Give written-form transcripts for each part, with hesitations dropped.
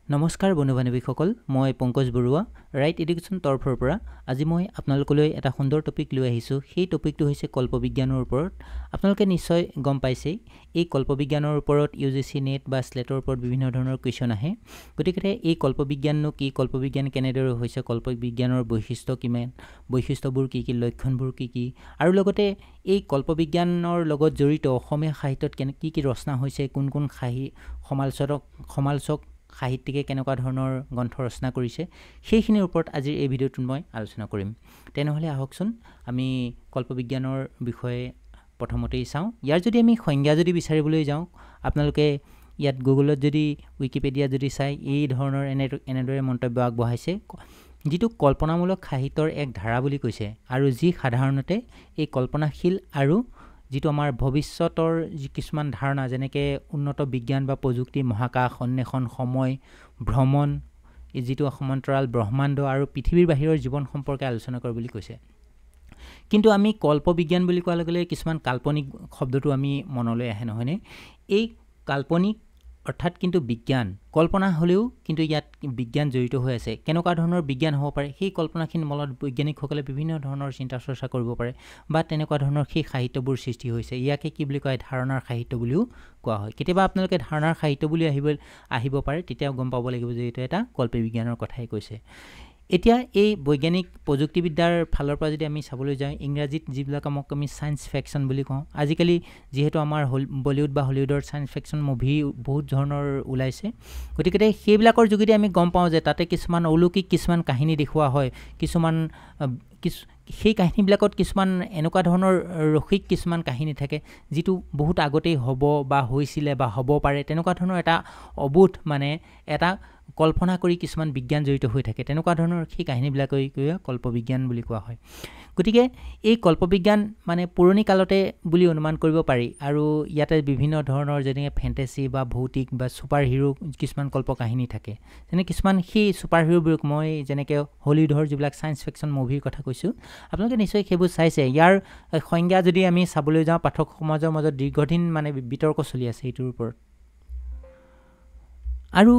নমস্কাৰ বন্ধু বান্ধৱীসকল মই পংকজ বৰুৱা ৰাইট এডুকেশ্যন তৰফৰ পৰা আজি মই আপোনালোকলৈ এটা সুন্দৰ টপিক লৈ আহিছো সেই টপিকটো হৈছে কল্পবিজ্ঞানৰ ওপৰত আপোনালোকে নিশ্চয় গম পাইছে এই কল্পবিজ্ঞানৰ ওপৰত ইউজিচি নেট বা স্লেটৰ ওপৰত বিভিন্ন ধৰণৰ কোৱেশ্চন আহে গতিকে এই কল্পবিজ্ঞাননো কি কল্পবিজ্ঞান কেনেদৰে হৈছে কল্পবিজ্ঞানৰ বৈশিষ্ট্য কিমান বৈশিষ্ট্যবোৰ কি লক্ষণবোৰ কি আৰু লগতে এই কল্পবিজ্ঞানৰ লগত জড়িত অসমীয়া সাহিত্যত কি ৰচনা হৈছে কোন সমালোচক সাহিত্যিকে কেনেকুৱা ধৰণৰ গ্ৰন্থ ৰচনা কৰিছে সেইখিনিৰ ওপৰত আজিৰ এই ভিডিঅ'টোত মই আলোচনা কৰিম তেনেহলে আহকচোন আমি কল্পবিজ্ঞানৰ বিষয়ে প্ৰথমতেই চাওঁ ইয়াৰ যদি আমি সংজ্ঞা যদি বিচাৰিবলৈ যাওঁ আপোনালোকে ইয়াত গুগলত যদি উইকিপিডিয়া যদি চাই এই ধৰণৰ এনেদৰে মন্তব্য আগবঢ়াইছে যিটো কল্পনামূলক সাহিত্যৰ এক ধাৰা বুলি কৈছে আৰু যি সাধাৰণতে এই কল্পনাশীল আৰু যিটো আমাৰ ভৱিষ্যতৰ যি কিছুমান ধাৰণা যেনেকৈ উন্নত বিজ্ঞান বা প্ৰযুক্তি মহাকাশ অন্বেষণ সময় ভ্ৰমণ যিটো সমান্তৰাল ব্ৰহ্মাণ্ড আৰু পৃথিৱীৰ বাহিৰৰ জীৱন সম্পৰ্কে আলোচনা কৰে বুলি কৈছে কিন্তু আমি কল্পবিজ্ঞান বুলি কোৱাৰ লগে লগে কিছুমান কাল্পনিক শব্দটো আমি মনলৈ আহে নহয়নে এই কাল্পনিক অৰ্থাৎ কিন্তু বিজ্ঞান কল্পনা হলেও কিন্তু ইয়াত বিজ্ঞান জড়িত হৈ আছে কেনেকুৱা ধৰণৰ বিজ্ঞান হ'ব পাৰে সেই কল্পনাখিন মলত বৈজ্ঞানিকসকলে বিভিন্ন ধৰণৰ চিন্তা চৰ্চা কৰিব পাৰে বা তেনেকুৱা ধৰণৰ সেই সাহিত্যবোৰ সৃষ্টি হৈছে ইয়াকে কি বুলি কয় ধাৰণাৰ সাহিত্য বুলিও কোৱা হয় কেতিয়াবা আপোনালোকে ধাৰণাৰ সাহিত্য বুলি আহিব পাৰে তেতিয়াও গম পাব লাগিব যে এইটো এটা কল্পবিজ্ঞানৰ কথাই কৈছে এতিয়া এই বৈজ্ঞানিক প্ৰযুক্তিবিদ্যাৰ ফালৰ পৰা যদি আমি চাবলৈ যাওঁ ইংৰাজীত যিবিলাক আমি সায়েন্স ফিকশন বুলি কওঁ আজিকালি যেহেতু আমাৰ বলিউড বা হলিউডৰ সায়েন্স ফিকশন মুভি বহুত ধৰণৰ ওলাইছে গতিকে সেইবিলাকৰ যোগেদি আমি গম পাওঁ যে তাতে কিছুমান অলৌকিক কিছুমান কাহিনী দেখুওৱা হয় কিছুমান সেই কাহিনীবিলাকত কিছুমান এনেকুৱা ধৰণৰ ৰসিক কিছুমান কাহিনী থাকে যিটো বহুত আগতেই হ'ব বা হৈছিলে বা হ'ব পাৰে তেনেকুৱা ধৰণৰ এটা অবুধ মানে এটা কল্পনা কৰি কিছুমান বিজ্ঞান জড়িত হৈ থাকে তেনেকুৱা ধৰণৰ সেই কাহিনীবিলাকই কল্পবিজ্ঞান বুলি কোৱা হয় গতিকে এই কল্পবিজ্ঞান মানে পুৰণি কালতে বুলি অনুমান কৰিব পাৰি আৰু ইয়াতে বিভিন্ন ধৰণৰ যেনে ফেণ্টাসি বা ভৌতিক বা ছুপাৰ হিৰো কিছুমান কল্পকাহিনী থাকে যেনে কিছুমান সেই ছুপাৰ হিৰোবোৰক মই যেনেকৈ হলিউডৰ যিবিলাক সায়েন্স ফিকশন মুভিৰ কথা কৈছোঁ আপোনালোকে নিশ্চয় সেইবোৰ চাইছে ইয়াৰ সংজ্ঞা যদি আমি চাবলৈ যাওঁ পাঠক সমাজৰ মাজত দীৰ্ঘদিন মানে বিতৰ্ক চলি আছে এইটোৰ ওপৰত আৰু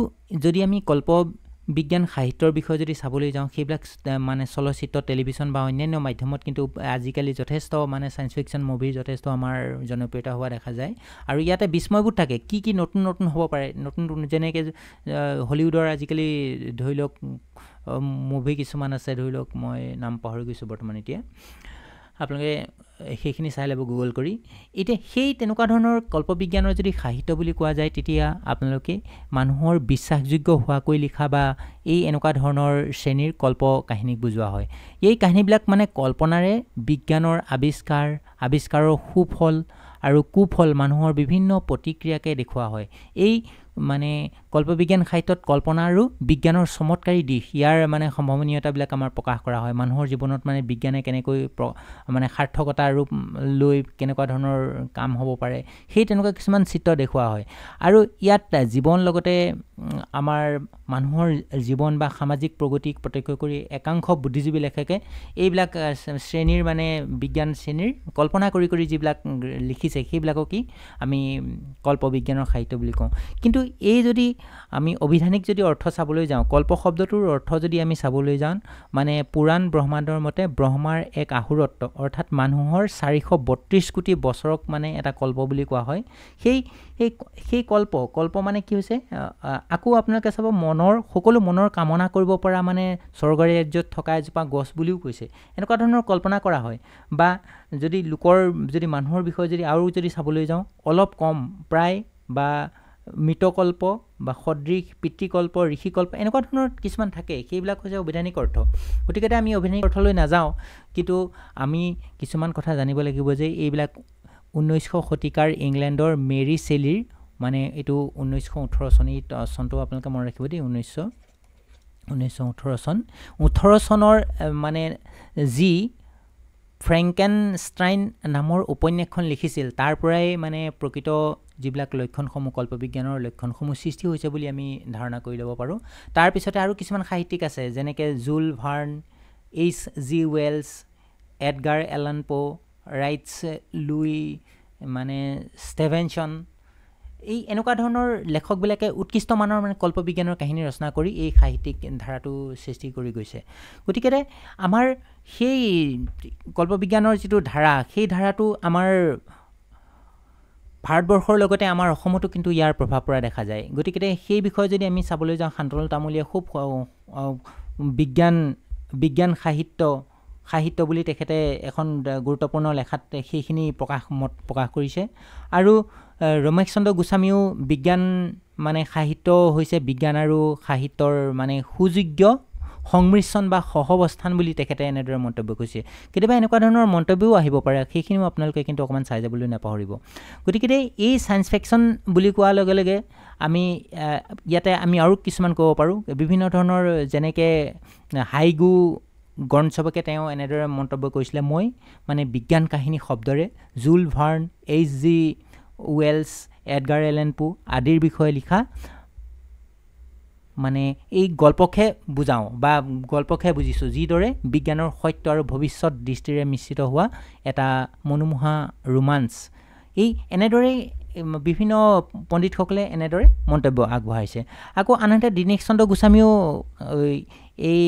যদি আমি কল্পবিজ্ঞান সাহিত্যৰ বিষয়ে যদি চাবলৈ যাওঁ সেইবিলাক মানে চলচ্চিত্ৰ টেলিভিছন বা অন্যান্য মাধ্যমত কিন্তু আজিকালি যথেষ্ট মানে সায়েন্স ফিকশন মুভিৰ যথেষ্ট আমাৰ জনপ্ৰিয়তা হোৱা দেখা যায় আৰু ইয়াতে বিস্ময়বোৰ থাকে কি নতুন হ'ব পাৰে নতুন যেনেকৈ হলিউডৰ আজিকালি ধৰি লওক মুভি কিছুমান আছে ধৰি লওক মই নাম পাহৰি গৈছোঁ বৰ্তমান এতিয়া আপোনালোকে সেইখিনি চাই ল'ব গুগল কৰি এতিয়া সেই তেনেকুৱা ধৰণৰ কল্পবিজ্ঞানৰ যদি সাহিত্য বুলি কোৱা যায় তেতিয়া আপোনালোকে মানুহৰ বিশ্বাসযোগ্য হোৱাকৈ লিখা বা এই এনেকুৱা ধৰণৰ শ্ৰেণীৰ কল্প কাহিনীক বুজোৱা হয় এই কাহিনীবিলাক মানে কল্পনাৰে বিজ্ঞানৰ আৱিষ্কাৰৰ সুফল আৰু কুফল মানুহৰ বিভিন্ন প্ৰতিক্ৰিয়াকে দেখুওৱা হয় এই মানে কল্পবিজ্ঞান সাহিত্যত কল্পনা আৰু বিজ্ঞানৰ চমৎকাৰী দিশ ইয়াৰ মানে সম্ভাৱনীয়তাবিলাক আমাৰ প্ৰকাশ কৰা হয় মানুহৰ জীৱনত মানে বিজ্ঞানে কেনেকৈ মানে সাৰ্থকতা ৰূপ লৈ কেনেকুৱা ধৰণৰ কাম হ'ব পাৰে সেই তেনেকুৱা কিছুমান চিত্ৰ দেখুওৱা হয় আৰু ইয়াত জীৱন লগতে আমাৰ মানুহৰ জীৱন বা সামাজিক প্ৰগতিক প্ৰত্যক্ষ কৰি একাংশ বুদ্ধিজীৱী লেখকে এইবিলাক শ্ৰেণীৰ মানে বিজ্ঞান শ্ৰেণীৰ কল্পনা কৰি যিবিলাক লিখিছে সেইবিলাকক কি আমি কল্পবিজ্ঞানৰ সাহিত্য বুলি কওঁ কিন্তু এই যদি আমি অভিধানিক যদি অৰ্থ চাবলৈ যাওঁ কল্প শব্দটোৰ অৰ্থ যদি আমি চাবলৈ যাওঁ মানে পুৰাণ ব্ৰহ্মাণ্ডৰ মতে ব্ৰহ্মাৰ এক আহুৰত্ব অৰ্থাৎ মানুহৰ 432 কোটি বছৰক মানে এটা কল্প বুলি কোৱা হয় সেই কল্প মানে কি হৈছে আকৌ আপোনালোকে চাব সকলো মনৰ কামনা কৰিব পৰা মানে স্বৰ্গৰ ৰাজ্যত থকা এজোপা গছ বুলিও কৈছে এনেকুৱা ধৰণৰ কল্পনা কৰা হয় বা যদি মানুহৰ বিষয়ে যদি আৰু যদি চাবলৈ যাওঁ অলপ কম প্ৰায় বা মৃতকল্প বা সদৃশ পিতৃকল্প ঋষিকল্প এনেকুৱা ধৰণৰ কিছুমান থাকে সেইবিলাক হৈছে অভিধানিক অৰ্থ গতিকে আমি অভিধানিক অৰ্থলৈ নাযাওঁ কিন্তু আমি কিছুমান কথা জানিব লাগিব যে এইবিলাক 1900 শতিকাৰ ইংলেণ্ডৰ মেৰী শেলীৰ মানে এইটো 1918 চনটো আপোনালোকে মনত ৰাখিব দেই 1918 চন 18 চনৰ মানে যি ফ্ৰেংকেনষ্টাইন নামৰ উপন্যাসখন লিখিছিল তাৰ পৰাই মানে প্ৰকৃত যিবিলাক লক্ষণসমূহ কল্পবিজ্ঞানৰ লক্ষণসমূহ সৃষ্টি হৈছে বুলি আমি ধাৰণা কৰি ল'ব পাৰোঁ তাৰ পিছতে আৰু কিছুমান সাহিত্যিক আছে যেনেকৈ জুল ভাৰ্ণ H.G. Wells এডগাৰ এলান পো ৰাইটছ লুই মানে ষ্টেভেনছন এই এনেকুৱা ধৰণৰ লেখকবিলাকে উৎকৃষ্ট মানৰ মানে কল্পবিজ্ঞানৰ কাহিনী ৰচনা কৰি এই সাহিত্যিক ধাৰাটো সৃষ্টি কৰি গৈছে গতিকে আমাৰ সেই কল্পবিজ্ঞানৰ যিটো ধাৰা সেই ধাৰাটো আমাৰ ভাৰতবৰ্ষৰ লগতে আমাৰ অসমতো কিন্তু ইয়াৰ প্ৰভাৱ পৰা দেখা যায় গতিকে সেই বিষয়ে যদি আমি চাবলৈ যাওঁ শান্তনু তামুলীয়ে খুব বিজ্ঞান সাহিত্য বুলি তেখেতে এখন গুৰুত্বপূৰ্ণ লেখাত সেইখিনি প্ৰকাশ কৰিছে আৰু ৰমেশ চন্দ্ৰ গোস্বামীও বিজ্ঞান মানে সাহিত্য হৈছে বিজ্ঞান আৰু সাহিত্যৰ মানে সুযোগ্য সংমিশ্ৰণ বা সহৱস্থান বুলি তেখেতে এনেদৰে মন্তব্য কৰিছে কেতিয়াবা এনেকুৱা ধৰণৰ মন্তব্যও আহিব পাৰে সেইখিনিও আপোনালোকে কিন্তু অকণমান চাই যাবলৈ নাপাহৰিব গতিকে এই ছায়েন্স ফিকশ্যন বুলি কোৱাৰ লগে লগে আমি ইয়াতে আমি আৰু কিছুমান ক'ব পাৰোঁ বিভিন্ন ধৰণৰ যেনেকৈ হাইগু গণচবকে তেওঁ এনেদৰে মন্তব্য কৰিছিলে মই মানে বিজ্ঞান কাহিনী শব্দৰে জুল Verne H.G. Wales Edgar Allan পো আদিৰ বিষয়ে লিখা মানে এই গল্পকে বুজাওঁ বা গল্পকে বুজিছোঁ যিদৰে বিজ্ঞানৰ সত্য আৰু ভৱিষ্যত দৃষ্টিৰে মিশ্ৰিত হোৱা এটা মনোমোহা ৰোমাঞ্চ এই এনেদৰে বিভিন্ন পণ্ডিতসকলে এনেদৰে মন্তব্য আগবঢ়াইছে আকৌ আনহাতে দীনেশ চন্দ্ৰ গোস্বামীও এই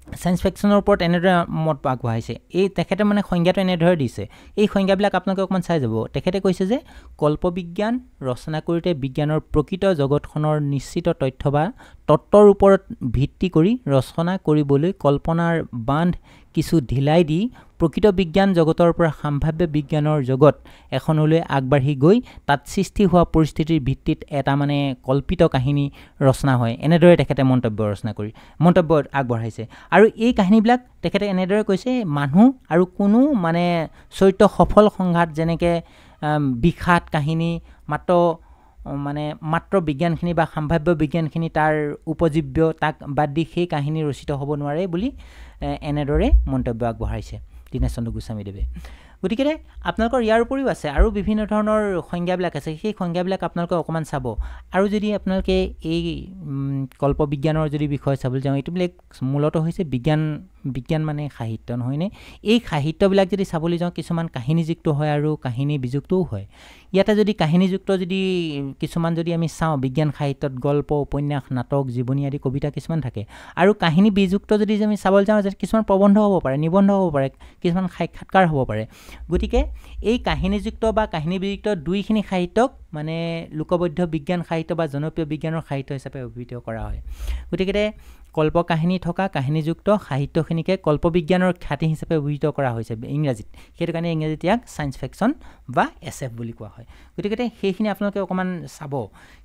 ছায়েন্স ফিকশ্যনৰ ওপৰত এনেদৰে মত আগবঢ়াইছে এই তেখেতে মানে সংজ্ঞাটো এনেদৰে দিছে এই সংজ্ঞাবিলাক আপোনালোকে অকণমান চাই যাব তেখেতে কৈছে যে কল্পবিজ্ঞান ৰচনা কৰোঁতে বিজ্ঞানৰ প্ৰকৃত জগতখনৰ নিশ্চিত তথ্য বা তত্ত্বৰ ওপৰত ভিত্তি কৰি ৰচনা কৰিবলৈ কল্পনাৰ বান্ধ কিছু ঢিলাই দি প্ৰকৃত বিজ্ঞান জগতৰ পৰা সম্ভাৱ্য বিজ্ঞানৰ জগত এখনলৈ আগবাঢ়ি গৈ তাত সৃষ্টি হোৱা পৰিস্থিতিৰ ভিত্তিত এটা মানে কল্পিত কাহিনী ৰচনা হয় এনেদৰে তেখেতে মন্তব্য আগবঢ়াইছে আৰু এই কাহিনীবিলাক তেখেতে এনেদৰে কৈছে মানুহ আৰু কোনো মানে চৰিত্ৰ সফল সংঘাত যেনেকৈ বিষাদ কাহিনী মাত্ৰ বিজ্ঞানখিনি বা সম্ভাৱ্য বিজ্ঞানখিনি তাৰ উপজীব্য তাক বাদ দি সেই কাহিনী ৰচিত হ'ব নোৱাৰে বুলি এনেদৰে মন্তব্য আগবঢ়াইছে দীনেশ চন্দ্ৰ গোস্বামীদেৱে গতিকে আপোনালোকৰ ইয়াৰ উপৰিও আছে আৰু বিভিন্ন ধৰণৰ সংজ্ঞাবিলাক আছে সেই সংজ্ঞাবিলাক আপোনালোকে অকণমান চাব আৰু যদি আপোনালোকে এই কল্পবিজ্ঞানৰ যদি বিষয় চাবলৈ যাওঁ এইটোবিলাক মূলতঃ হৈছে বিজ্ঞান মানে সাহিত্য নহয়নে এই সাহিত্যবিলাক যদি চাবলৈ যাওঁ কিছুমান কাহিনীযুক্ত হয় আৰু কাহিনী বিযুক্তও হয় ইয়াতে যদি কাহিনীযুক্ত যদি কিছুমান যদি আমি চাওঁ বিজ্ঞান সাহিত্যত গল্প উপন্যাস নাটক জীৱনী আদি কবিতা কিছুমান থাকে আৰু কাহিনী বিযুক্ত যদি আমি চাবলৈ যাওঁ যে কিছুমান প্ৰবন্ধ হ'ব পাৰে নিবন্ধ হ'ব পাৰে কিছুমান সাক্ষাৎকাৰ হ'ব পাৰে গতিকে এই কাহিনীযুক্ত বা কাহিনী বিযুক্ত দুইখিনি সাহিত্যক মানে লোকবদ্ধ বিজ্ঞান সাহিত্য বা জনপ্ৰিয় বিজ্ঞানৰ সাহিত্য হিচাপে অভিহিত কৰা হয় গতিকে কল্পকাহিনী থকা কাহিনীযুক্ত সাহিত্যখিনিকে কল্পবিজ্ঞানৰ খ্যাতি হিচাপে অভিহিত কৰা হৈছে ইংৰাজীত সেইটো কাৰণে ইংৰাজীত ইয়াক ছায়েন্স ফিকশ্যন বা SF বুলি কোৱা হয় গতিকে সেইখিনি আপোনালোকে অকণমান চাব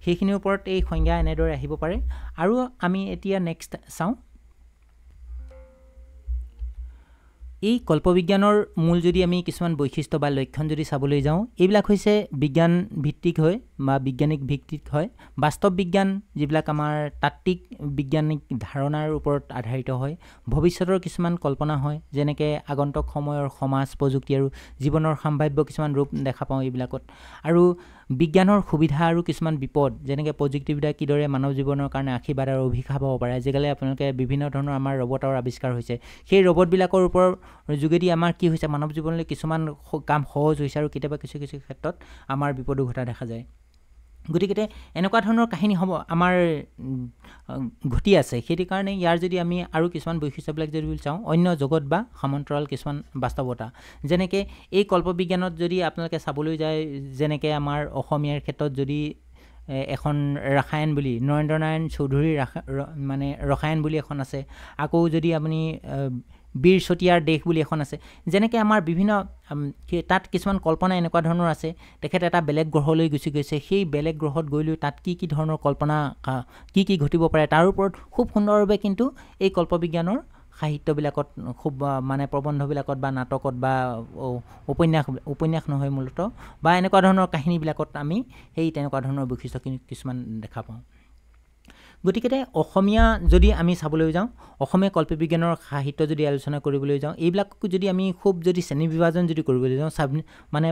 সেইখিনিৰ ওপৰত এই সংজ্ঞা এনেদৰে আহিব পাৰে আৰু আমি এতিয়া নেক্সট চাওঁ এই কল্পবিজ্ঞানৰ মূল যদি আমি কিছুমান বৈশিষ্ট্য বা লক্ষণ যদি চাবলৈ যাওঁ এইবিলাক হৈছে বিজ্ঞান ভিত্তিক হয় বা বৈজ্ঞানিক ভিত্তিক হয় বাস্তৱ বিজ্ঞান যিবিলাক আমাৰ তাত্ত্বিক বৈজ্ঞানিক ধাৰণাৰ ওপৰত আধাৰিত হয় ভৱিষ্যতৰ কিছুমান কল্পনা হয় যেনেকৈ আগন্তুক সময়ৰ সমাজ প্ৰযুক্তি আৰু জীৱনৰ সম্ভাৱ্য কিছুমান ৰূপ দেখা পাওঁ এইবিলাকত আৰু বিজ্ঞানৰ সুবিধা আৰু কিছুমান বিপদ যেনেকৈ প্ৰযুক্তিবিদ্যা কিদৰে মানৱ জীৱনৰ কাৰণে আশীৰ্বাদ আৰু অভিশাপ হ'ব পাৰে আজিকালি আপোনালোকে বিভিন্ন ধৰণৰ আমাৰ ৰবটৰ আৱিষ্কাৰ হৈছে সেই ৰবটবিলাকৰ ওপৰত যোগেদি আমাৰ কি হৈছে মানৱ জীৱনলৈ কিছুমান কাম সহজ হৈছে আৰু কেতিয়াবা কিছু ক্ষেত্ৰত আমাৰ বিপদো ঘটা দেখা যায় গতিকে এনেকুৱা ধৰণৰ কাহিনী হ'ব আমাৰ ঘটি আছে সেইটো কাৰণে ইয়াৰ যদি আমি আৰু কিছুমান বৈশিষ্ট্যবিলাক যদি চাওঁ অন্য জগত বা সমান্তৰাল কিছুমান বাস্তৱতা যেনেকৈ এই কল্পবিজ্ঞানত যদি আপোনালোকে চাবলৈ যায় যেনেকৈ আমাৰ অসমীয়াৰ ক্ষেত্ৰত যদি এখন ৰাসায়ন বুলি নৰেন্দ্ৰ নাৰায়ণ চৌধুৰীৰ মানে ৰসায়ন বুলি এখন আছে আকৌ যদি আপুনি বীৰ চতিয়াৰ দেশ বুলি এখন আছে যেনেকৈ আমাৰ বিভিন্ন তাত কিছুমান কল্পনা এনেকুৱা ধৰণৰ আছে তেখেতে এটা বেলেগ গ্ৰহলৈ গুচি গৈছে সেই বেলেগ গ্ৰহত গৈ লৈ তাত কি ধৰণৰ কল্পনা কি ঘটিব পাৰে তাৰ ওপৰত খুব সুন্দৰভাৱে কিন্তু এই কল্পবিজ্ঞানৰ সাহিত্যবিলাকত খুব মানে প্ৰবন্ধবিলাকত বা নাটকত বা উপন্যাস নহয় মূলতঃ বা এনেকুৱা ধৰণৰ কাহিনীবিলাকত আমি সেই তেনেকুৱা ধৰণৰ বৈশিষ্ট্য কিছুমান দেখা পাওঁ গতিকে অসমীয়া যদি আমি চাবলৈ যাওঁ অসমীয়া কল্পবিজ্ঞানৰ সাহিত্য যদি আলোচনা কৰিবলৈ যাওঁ এইবিলাক যদি আমি খুব যদি শ্ৰেণী বিভাজন যদি কৰিবলৈ যাওঁ মানে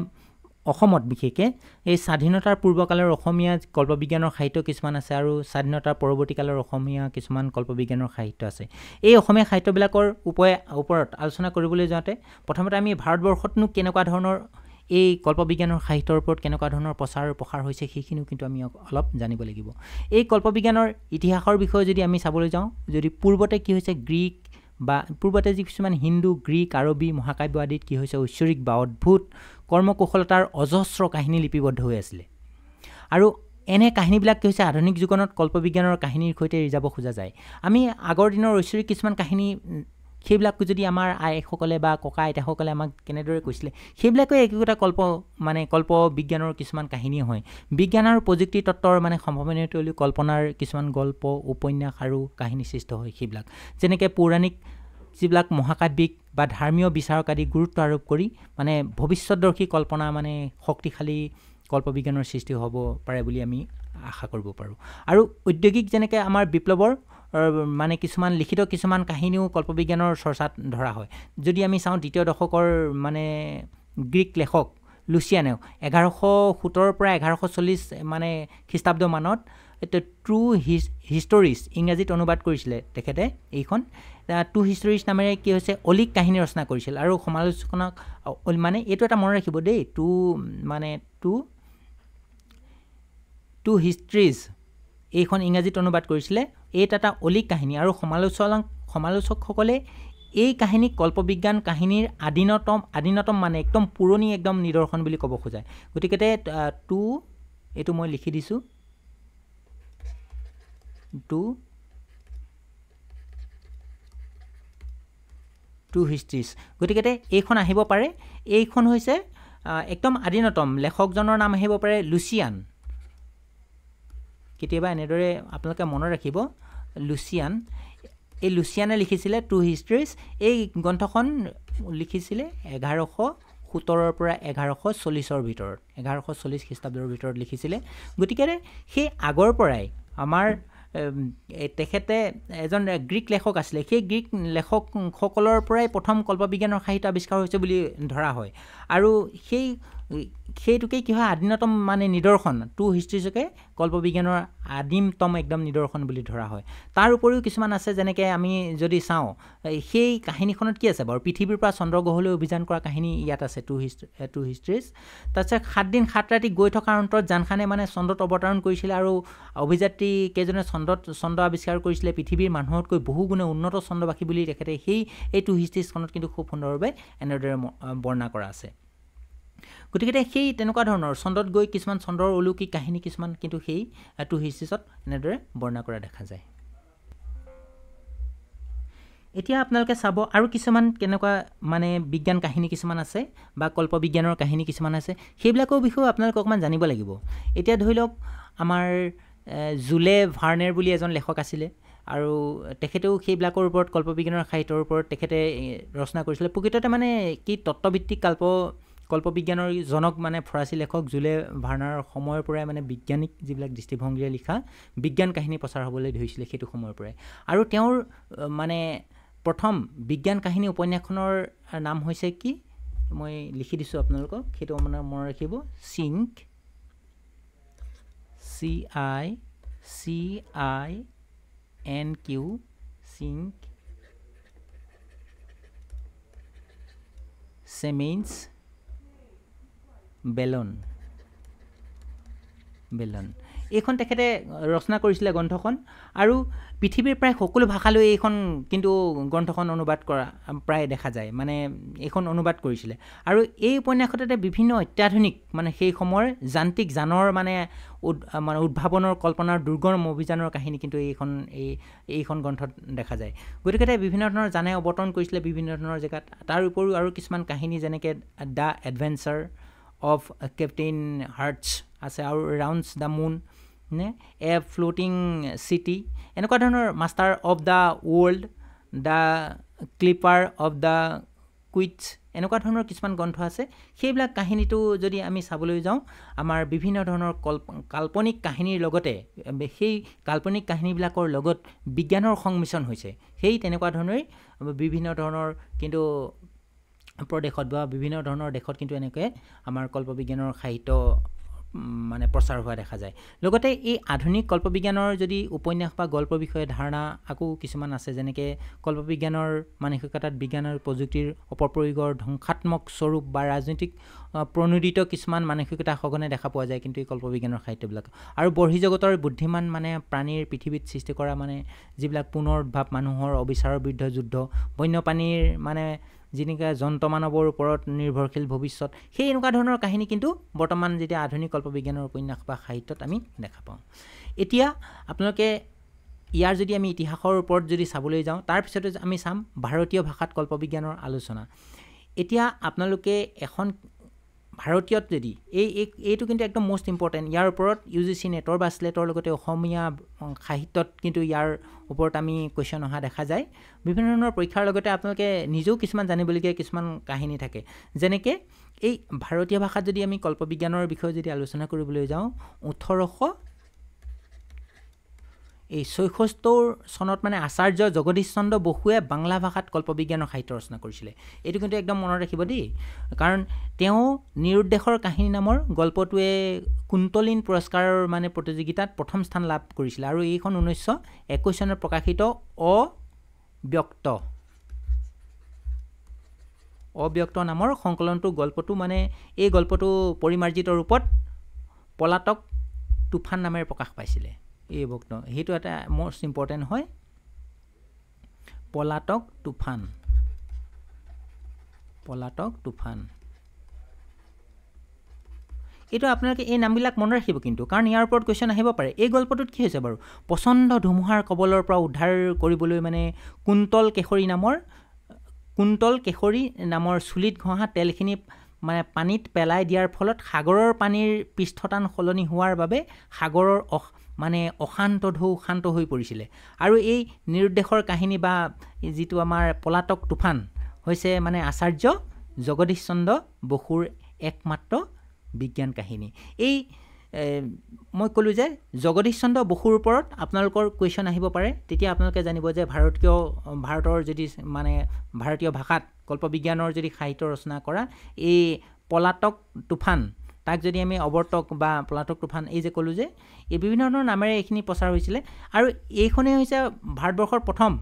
অসমত বিশেষকৈ এই স্বাধীনতাৰ পূৰ্বকালৰ অসমীয়া কল্পবিজ্ঞানৰ সাহিত্য কিছুমান আছে আৰু স্বাধীনতাৰ পৰৱৰ্তীকালৰ অসমীয়া কিছুমান কল্পবিজ্ঞানৰ সাহিত্য আছে এই অসমীয়া সাহিত্যবিলাকৰ ওপৰত আলোচনা কৰিবলৈ যাওঁতে প্ৰথমতে আমি ভাৰতবৰ্ষতনো কেনেকুৱা ধৰণৰ এই কল্পবিজ্ঞানৰ সাহিত্যৰ ওপৰত কেনেকুৱা ধৰণৰ প্ৰচাৰ প্ৰসাৰ হৈছে সেইখিনিও কিন্তু আমি অলপ জানিব লাগিব এই কল্পবিজ্ঞানৰ ইতিহাসৰ বিষয়ে যদি আমি চাবলৈ যাওঁ যদি পূৰ্বতে কি হৈছে গ্ৰীক বা পূৰ্বতে যি কিছুমান হিন্দু গ্ৰীক আৰবী মহাকাব্য আদিত কি হৈছে ঐশ্বৰিক বা অদ্ভুত কৰ্মকুশলতাৰ অজস্ৰ কাহিনী লিপিবদ্ধ হৈ আছিলে আৰু এনে কাহিনীবিলাক কি হৈছে আধুনিক যুগত কল্পবিজ্ঞানৰ কাহিনীৰ সৈতে এৰি যাব খোজা যায় আমি আগৰ দিনৰ ঐশ্বৰিক কিছুমান কাহিনী সেইবিলাক যদি আমাৰ আইসকলে বা ককা আইতাসকলে আমাক কেনেদৰে কৈছিলে সেইবিলাকে একোটা কল্পবিজ্ঞানৰ কিছুমান কাহিনী হয় বিজ্ঞান আৰু প্ৰযুক্তি তত্ত্বৰ সম্ভাৱনীয়তলৈ কল্পনাৰ কিছুমান গল্প উপন্যাস আৰু কাহিনী সৃষ্টি হয় সেইবিলাক যেনেকৈ পৌৰাণিক যিবিলাক মহাকাব্যিক বা ধৰ্মীয় বিচাৰক আদি গুৰুত্ব আৰোপ কৰি ভৱিষ্যতদৰ্শী কল্পনা শক্তিশালী কল্পবিজ্ঞানৰ সৃষ্টি হ'ব পাৰে বুলি আমি আশা কৰিব পাৰোঁ আৰু ঔদ্যোগিক যেনেকৈ আমাৰ বিপ্লৱৰ কিছুমান লিখিত কিছুমান কাহিনীও কল্পবিজ্ঞানৰ চৰ্চাত ধৰা হয় যদি আমি চাওঁ দ্বিতীয় দশকৰ গ্ৰীক লেখক লুচিয়ানেও 1170 পৰা 1140 খ্ৰীষ্টাব্দ মানত ট্ৰু হিষ্টৰীজ ইংৰাজীত অনুবাদ কৰিছিলে তেখেতে এইখন টু হিষ্টৰীজ নামেৰে কি হৈছে অলিক কাহিনী ৰচনা কৰিছিল আৰু সমালোচকক এইটো এটা মনত ৰাখিব দেই টু হিষ্টৰীজ এইখন ইংৰাজীত অনুবাদ কৰিছিলে এইটো এটা অলিক কাহিনী আৰু সমালোচকসকলে এই কাহিনীক কল্পবিজ্ঞান কাহিনীৰ আদিনতম একদম পুৰণি একদম নিদৰ্শন বুলি ক'ব খোজায় গতিকে এইটো মই লিখি দিছোঁ টু হিষ্ট্ৰীজ গতিকে এইখন আহিব পাৰে এইখন হৈছে একদম আদিনতম লেখকজনৰ নাম আহিব পাৰে লুচিয়ান কেতিয়াবা এনেদৰে আপোনালোকে মনত ৰাখিব লুচিয়ান এই লুচিয়ানে লিখিছিলে টু হিষ্ট্ৰীজ এই গ্ৰন্থখন লিখিছিলে 1170 পৰা 1140 ভিতৰত 1140 খ্ৰীষ্টাব্দৰ ভিতৰত লিখিছিলে গতিকে সেই আগৰ পৰাই আমাৰ তেখেতে এজন গ্ৰীক লেখক আছিলে সেই গ্ৰীক লেখকসকলৰ পৰাই প্ৰথম কল্পবিজ্ঞানৰ সাহিত্য আৱিষ্কাৰ হৈছে বুলি ধৰা হয় আৰু সেইটোকে কি হয় আদিনতম নিদৰ্শন টু হিষ্ট্ৰীজকে কল্পবিজ্ঞানৰ আদিমতম একদম নিদৰ্শন বুলি ধৰা হয় তাৰ উপৰিও কিছুমান আছে যেনেকৈ আমি যদি চাওঁ সেই কাহিনীখনত কি আছে বাৰু পৃথিৱীৰ পৰা চন্দ্ৰগ্ৰহলৈ অভিযান কৰা কাহিনী ইয়াত আছে টু হিষ্ট্ৰীজ তাৰপিছত 7 দিন 7 ৰাতি গৈ থকাৰ অন্তৰত জানখানে চন্দ্ৰত অৱতৰণ কৰিছিলে আৰু অভিযাত্ৰী কেইজনে চন্দ্ৰ আৱিষ্কাৰ কৰিছিলে পৃথিৱীৰ মানুহতকৈ বহু গুণে উন্নত চন্দ্ৰবাসী বুলি তেখেতে এই টু হিষ্ট্ৰীজখনত কিন্তু খুব সুন্দৰভাৱে এনেদৰে বৰ্ণনা কৰা আছে গতিকে সেই তেনেকুৱা ধৰণৰ চন্দ্ৰত গৈ কিছুমান চন্দ্ৰৰ অলৌকিক কাহিনী কিছুমান কিন্তু সেই টু হিষ্ট্ৰীজত এনেদৰে বৰ্ণনা কৰা দেখা যায় এতিয়া আপোনালোকে চাব আৰু কিছুমান কেনেকুৱা বিজ্ঞান কাহিনী কিছুমান আছে বা কল্পবিজ্ঞানৰ কাহিনী কিছুমান আছে সেইবিলাকৰ বিষয়ে আপোনালোকে অকণমান জানিব লাগিব এতিয়া ধৰি লওক আমাৰ জুলে ভাৰ্ণেৰ বুলি এজন লেখক আছিলে আৰু তেখেতেও সেইবিলাকৰ ওপৰত কল্পবিজ্ঞানৰ সাহিত্যৰ ওপৰত তেখেতে ৰচনা কৰিছিলে প্ৰকৃততে কি তত্ত্বভিত্তিক কল্পবিজ্ঞানৰ জনক ফৰাচী লেখক জুলে ভাৰ্ণাৰৰ সময়ৰ পৰাই বৈজ্ঞানিক যিবিলাক দৃষ্টিভংগীৰে লিখা বিজ্ঞান কাহিনী প্ৰচাৰ হ'বলৈ ধৰিছিলে সেইটো সময়ৰ পৰাই আৰু তেওঁৰ প্ৰথম বিজ্ঞান কাহিনী উপন্যাসখনৰ নাম হৈছে কি মই লিখি দিছোঁ আপোনালোকক সেইটো মনত ৰাখিব চিংক CINQ চিংক চেমেইন্স বেলন এইখন তেখেতে ৰচনা কৰিছিলে গ্ৰন্থখন আৰু পৃথিৱীৰ প্ৰায় সকলো ভাষালৈ এইখন কিন্তু গ্ৰন্থখন অনুবাদ কৰা প্ৰায় দেখা যায় এইখন অনুবাদ কৰিছিলে আৰু এই উপন্যাসতে বিভিন্ন অত্যাধুনিক সেই সময়ৰ যান্ত্ৰিক যানৰ উদ্ভাৱনৰ কল্পনাৰ দুৰ্গম অভিযানৰ কাহিনী কিন্তু এইখন গ্ৰন্থত দেখা যায় গতিকে বিভিন্ন ধৰণৰ যানে অৱতৰণ কৰিছিলে বিভিন্ন ধৰণৰ জেগাত তাৰ উপৰিও আৰু কিছুমান কাহিনী যেনেকৈ দ্য এডভেঞ্চাৰ অফ কেপ্টেইন হাৰ্টছ আছে আৰু rounds the moon a floating city এনেকুৱা ধৰণৰ master of the world the clipper of the quits এনেকুৱা ধৰণৰ কিছুমান গ্ৰন্থ আছে সেইবিলাক কাহিনীটো যদি আমি চাবলৈ যাওঁ আমাৰ বিভিন্ন ধৰণৰ কাল্পনিক কাহিনীৰ লগতে সেই কাল্পনিক কাহিনীবিলাকৰ লগত বিজ্ঞানৰ সংমিশ্ৰণ হৈছে সেই তেনেকুৱা ধৰণেই বিভিন্ন ধৰণৰ কিন্তু প্ৰদেশত বা বিভিন্ন ধৰণৰ দেশত কিন্তু এনেকৈ আমাৰ কল্পবিজ্ঞানৰ সাহিত্য প্ৰচাৰ হোৱা দেখা যায় লগতে এই আধুনিক কল্পবিজ্ঞানৰ যদি উপন্যাস বা গল্প বিষয়ে ধাৰণা আকৌ কিছুমান আছে যেনেকৈ কল্পবিজ্ঞানৰ মানসিকতাত বিজ্ঞান আৰু প্ৰযুক্তিৰ অপপ্ৰয়োগৰ ধ্বংসাত্মক স্বৰূপ বা ৰাজনৈতিক প্ৰণোদিত কিছুমান মানসিকতা সঘনে দেখা পোৱা যায় কিন্তু এই কল্পবিজ্ঞানৰ সাহিত্যবিলাক আৰু বৰ্হিজগতৰ বুদ্ধিমান মানে প্ৰাণীৰ পৃথিৱীত সৃষ্টি কৰা মানে যিবিলাক পুনৰুদ্ভাৱ মানুহৰ অবিচাৰৰ বিৰুদ্ধে যুদ্ধ বন্যপ্ৰাণীৰ মানে যেনেকৈ জন্তুমানৱৰ ওপৰত নিৰ্ভৰশীল ভৱিষ্যত সেই এনেকুৱা ধৰণৰ কাহিনী কিন্তু বৰ্তমান যেতিয়া আধুনিক কল্পবিজ্ঞানৰ উপন্যাস বা সাহিত্যত আমি দেখা পাওঁ এতিয়া আপোনালোকে ইয়াৰ যদি আমি ইতিহাসৰ ওপৰত যদি চাবলৈ যাওঁ তাৰপিছতে আমি চাম ভাৰতীয় ভাষাত কল্পবিজ্ঞানৰ আলোচনা এতিয়া আপোনালোকে এখন ভাৰতীয়ত যদি এইটো কিন্তু একদম মোষ্ট ইম্পৰ্টেণ্ট ইয়াৰ ওপৰত UGC নেটৰ বা স্লেটৰ লগতে অসমীয়া সাহিত্যত কিন্তু ইয়াৰ ওপৰত আমি কুৱেশ্যন অহা দেখা যায় বিভিন্ন ধৰণৰ পৰীক্ষাৰ লগতে আপোনালোকে নিজেও কিছুমান জানিবলগীয়া কিছুমান কাহিনী থাকে যেনেকৈ এই ভাৰতীয় ভাষাত যদি আমি কল্পবিজ্ঞানৰ বিষয়ে যদি আলোচনা কৰিবলৈ যাওঁ 1876 চনত মানে আচাৰ্য জগদীশ চন্দ্ৰ বসুৱে বাংলা ভাষাত কল্পবিজ্ঞানৰ সাহিত্য ৰচনা কৰিছিলে এইটো কিন্তু একদম মনত ৰাখিব দেই কাৰণ তেওঁ নিৰুদ্দেশৰ কাহিনী নামৰ গল্পটোৱে কুন্তলিন পুৰস্কাৰৰ মানে প্ৰতিযোগিতাত প্ৰথম স্থান লাভ কৰিছিল আৰু এইখন 1921 চনত প্ৰকাশিত অব্যক্ত নামৰ সংকলনটো গল্পটো মানে এই গল্পটো পৰিমাৰ্জিত ৰূপত পলাতক তুফান নামেৰে প্ৰকাশ পাইছিলে এই বক্ত সেইটো এটা মোষ্ট ইম্পৰ্টেণ্ট হয় পলাতক তুফান এইটো আপোনালোকে এই নামবিলাক মনত ৰাখিব কিন্তু কাৰণ ইয়াৰ ওপৰত কুৱেশ্যন আহিব পাৰে এই গল্পটোত কি হৈছে বাৰু প্ৰচণ্ড ধুমুহাৰ কবলৰ পৰা উদ্ধাৰ কৰিবলৈ মানে কুন্তল কেশৰী নামৰ চুলিত ঘঁহা তেলখিনি মানে পানীত পেলাই দিয়াৰ ফলত সাগৰৰ পানীৰ পৃষ্ঠটান সলনি হোৱাৰ বাবে সাগৰৰ মানে অশান্ত ঢৌ শান্ত হৈ পৰিছিলে আৰু এই নিৰুদ্দেশৰ কাহিনী বা যিটো আমাৰ পলাতক তুফান হৈছে মানে আচাৰ্য জগদীশ চন্দ্ৰ বসুৰ একমাত্ৰ বিজ্ঞান কাহিনী এই মই ক'লোঁ যে জগদীশ চন্দ্ৰ বসুৰ ওপৰত আপোনালোকৰ কুৱেশ্যন আহিব পাৰে তেতিয়া আপোনালোকে জানিব যে ভাৰতৰ যদি মানে ভাৰতীয় ভাষাত কল্পবিজ্ঞানৰ যদি সাহিত্য ৰচনা কৰা এই পলাতক তুফান তাক যদি আমি অৱৰ্তক বা পলাতক তুফান এই যে ক'লোঁ যে এই বিভিন্ন ধৰণৰ নামেৰে এইখিনি প্ৰচাৰ হৈছিলে আৰু এইখনেই হৈছে ভাৰতবৰ্ষৰ প্ৰথম